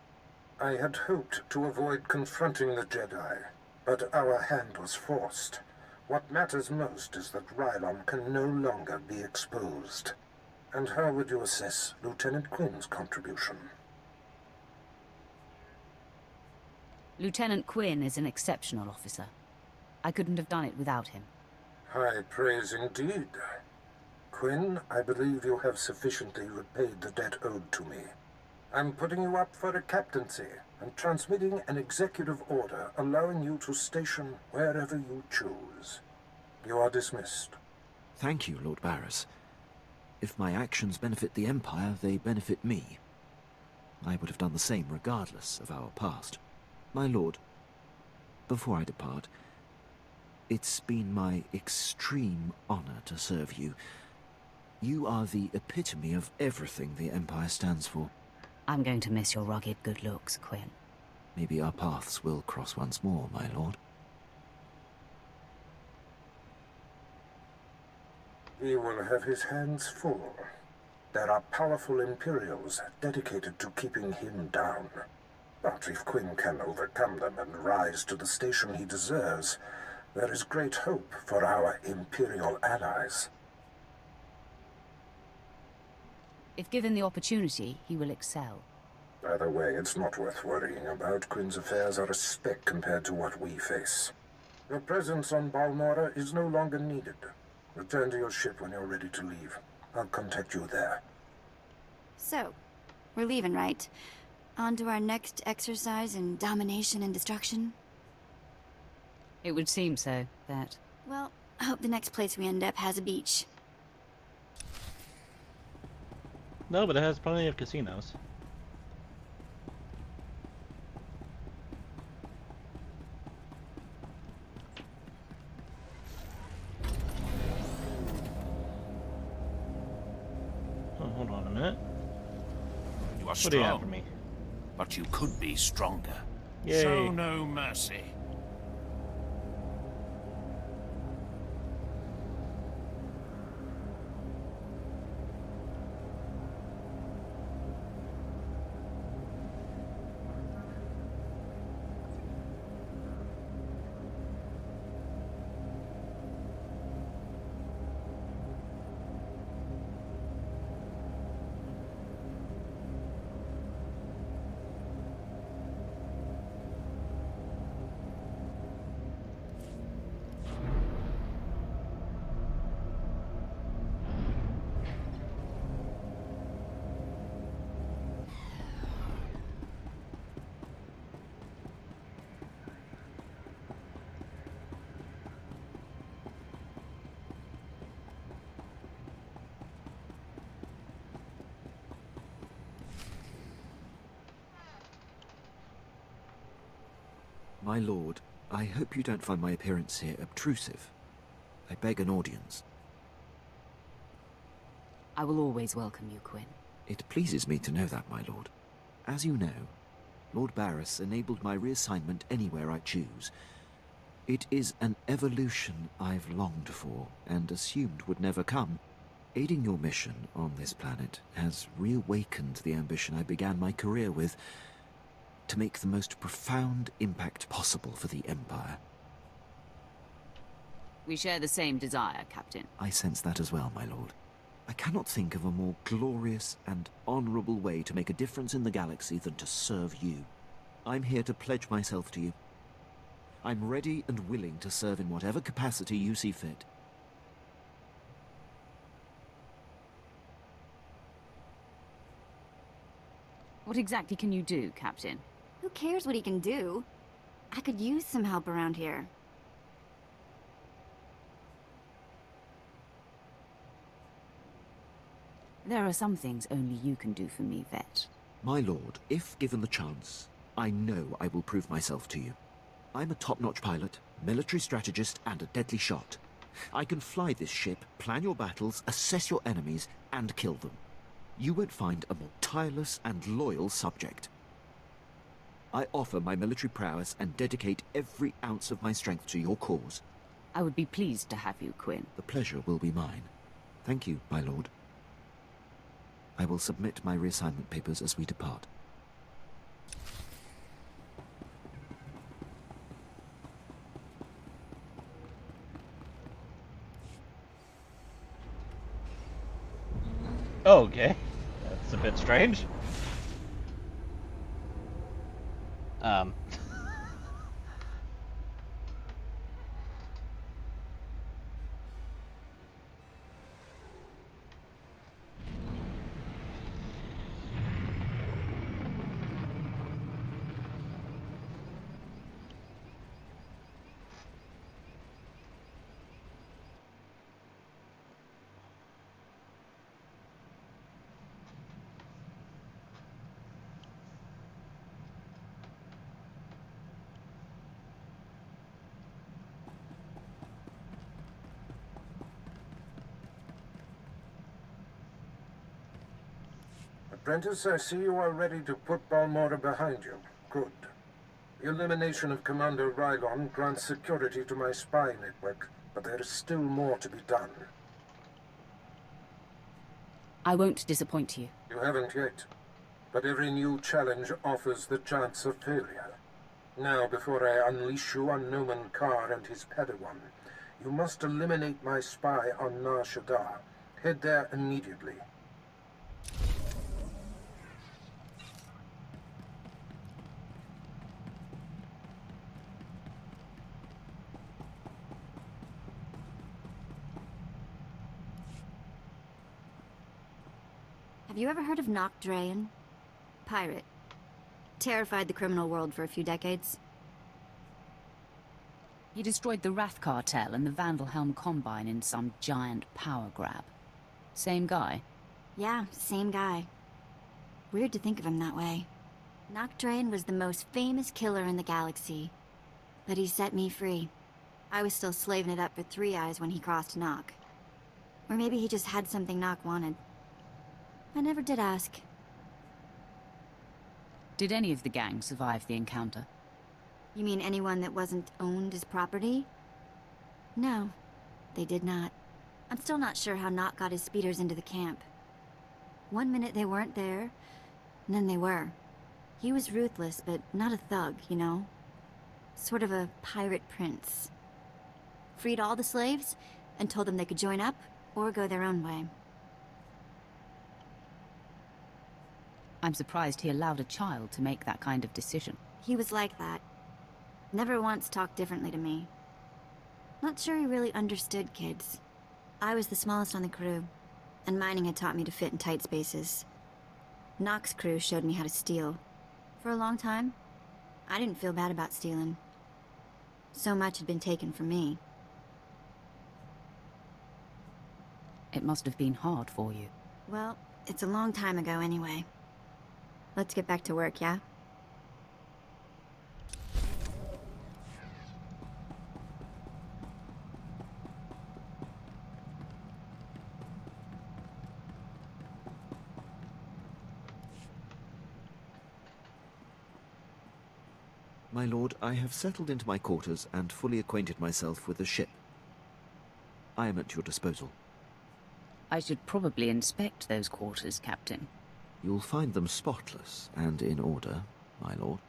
I had hoped to avoid confronting the Jedi, but our hand was forced. What matters most is that Rylon can no longer be exposed. And how would you assess Lieutenant Quinn's contribution? Lieutenant Quinn is an exceptional officer. I couldn't have done it without him. High praise indeed. Quinn, I believe you have sufficiently repaid the debt owed to me. I'm putting you up for a captaincy and transmitting an executive order allowing you to station wherever you choose. You are dismissed. Thank you, Lord Barris. If my actions benefit the Empire, they benefit me. I would have done the same regardless of our past. My lord, before I depart, it's been my extreme honor to serve you. You are the epitome of everything the Empire stands for. I'm going to miss your rugged good looks, Quinn. Maybe our paths will cross once more, my lord. He will have his hands full. There are powerful Imperials dedicated to keeping him down. But if Quinn can overcome them and rise to the station he deserves, there is great hope for our Imperial allies. If given the opportunity, he will excel. Either way, it's not worth worrying about. Quinn's affairs are a speck compared to what we face. Your presence on Balmora is no longer needed. Return to your ship when you're ready to leave. I'll contact you there. So, we're leaving, right? On to our next exercise in domination and destruction? It would seem so, that. Well, I hope the next place we end up has a beach. No, but it has plenty of casinos. Oh, hold on a minute. You are What do you have strong, for me? but you could be stronger. Yay. Show no mercy. My lord, I hope you don't find my appearance here obtrusive. I beg an audience. I will always welcome you, Quinn. It pleases me to know that, my lord. As you know, Lord Barris enabled my reassignment anywhere I choose. It is an evolution I've longed for and assumed would never come. Aiding your mission on this planet has reawakened the ambition I began my career with, to make the most profound impact possible for the Empire. We share the same desire, Captain. I sense that as well, my lord. I cannot think of a more glorious and honorable way to make a difference in the galaxy than to serve you. I'm here to pledge myself to you. I'm ready and willing to serve in whatever capacity you see fit. What exactly can you do, Captain? Who cares what he can do? I could use some help around here. There are some things only you can do for me, Vet. My lord, if given the chance, I know I will prove myself to you. I'm a top-notch pilot, military strategist, and a deadly shot. I can fly this ship, plan your battles, assess your enemies, and kill them. You won't find a more tireless and loyal subject. I offer my military prowess and dedicate every ounce of my strength to your cause. I would be pleased to have you, Quinn. The pleasure will be mine. Thank you, my lord. I will submit my reassignment papers as we depart. Okay, that's a bit strange. Apprentice, I see you are ready to put Balmora behind you. Good. The elimination of Commander Rylon grants security to my spy network, but there is still more to be done. I won't disappoint you. You haven't yet, but every new challenge offers the chance of failure. Now, before I unleash you on Noman Carr and his Padawan, you must eliminate my spy on Nar Shaddaa. Head there immediately. Have you ever heard of Nock Draen? Pirate. Terrified the criminal world for a few decades. He destroyed the Wrath Cartel and the Vandalhelm Combine in some giant power grab. Same guy? Yeah, same guy. Weird to think of him that way. Nock Draen was the most famous killer in the galaxy. But he set me free. I was still slaving it up for Three Eyes when he crossed Nock. Or maybe he just had something Nock wanted. I never did ask. Did any of the gang survive the encounter? You mean anyone that wasn't owned as property? No, they did not. I'm still not sure how Nock got his speeders into the camp. One minute they weren't there, and then they were. He was ruthless, but not a thug, you know? Sort of a pirate prince. Freed all the slaves, and told them they could join up, or go their own way. I'm surprised he allowed a child to make that kind of decision. He was like that. Never once talked differently to me. Not sure he really understood kids. I was the smallest on the crew, and mining had taught me to fit in tight spaces. Nock's crew showed me how to steal. For a long time, I didn't feel bad about stealing. So much had been taken from me. It must have been hard for you. Well, it's a long time ago anyway. Let's get back to work, yeah? My lord, I have settled into my quarters and fully acquainted myself with the ship. I am at your disposal. I should probably inspect those quarters, Captain. You'll find them spotless and in order, my lord.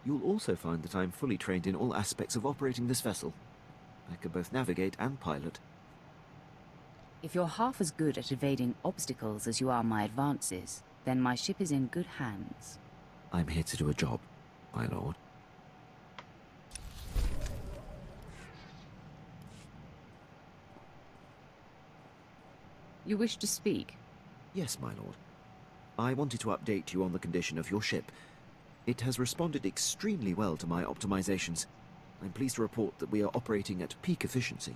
You'll also find that I'm fully trained in all aspects of operating this vessel. I can both navigate and pilot. If you're half as good at evading obstacles as you are my advances, then my ship is in good hands. I'm here to do a job, my lord. You wish to speak? Yes, my lord. I wanted to update you on the condition of your ship. It has responded extremely well to my optimizations. I'm pleased to report that we are operating at peak efficiency.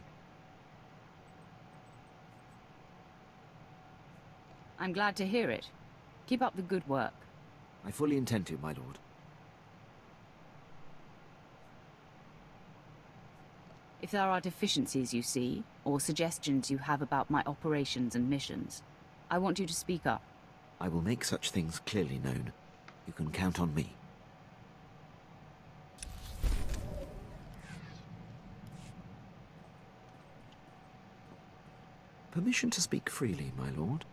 I'm glad to hear it. Keep up the good work. I fully intend to, my lord. If there are deficiencies you see, or suggestions you have about my operations and missions, I want you to speak up. I will make such things clearly known. You can count on me. Permission to speak freely, my lord?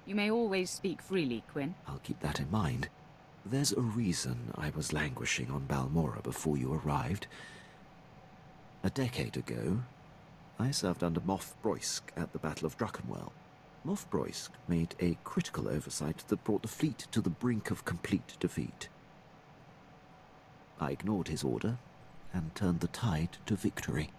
You may always speak freely, Quinn. I'll keep that in mind. There's a reason I was languishing on Balmorra before you arrived. A decade ago, I served under Moff Broysk at the Battle of Druckenwell. Moff Broysk made a critical oversight that brought the fleet to the brink of complete defeat. I ignored his order and turned the tide to victory.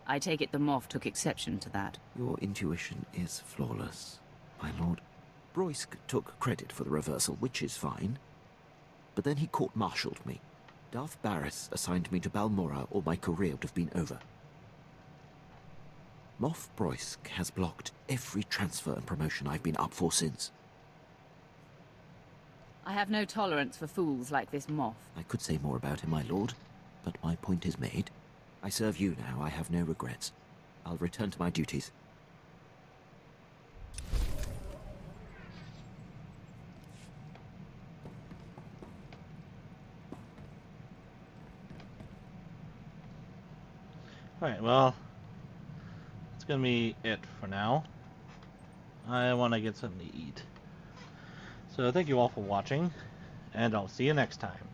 I take it the Moff took exception to that. Your intuition is flawless, my lord. Broysk took credit for the reversal, which is fine. But then he court-martialed me. Darth Barris assigned me to Balmorra, or my career would have been over. Moff Broysk has blocked every transfer and promotion I've been up for since. I have no tolerance for fools like this Moff. I could say more about him, my lord, but my point is made. I serve you now, I have no regrets. I'll return to my duties. Alright, well, that's gonna be it for now. I want to get something to eat. So thank you all for watching, and I'll see you next time.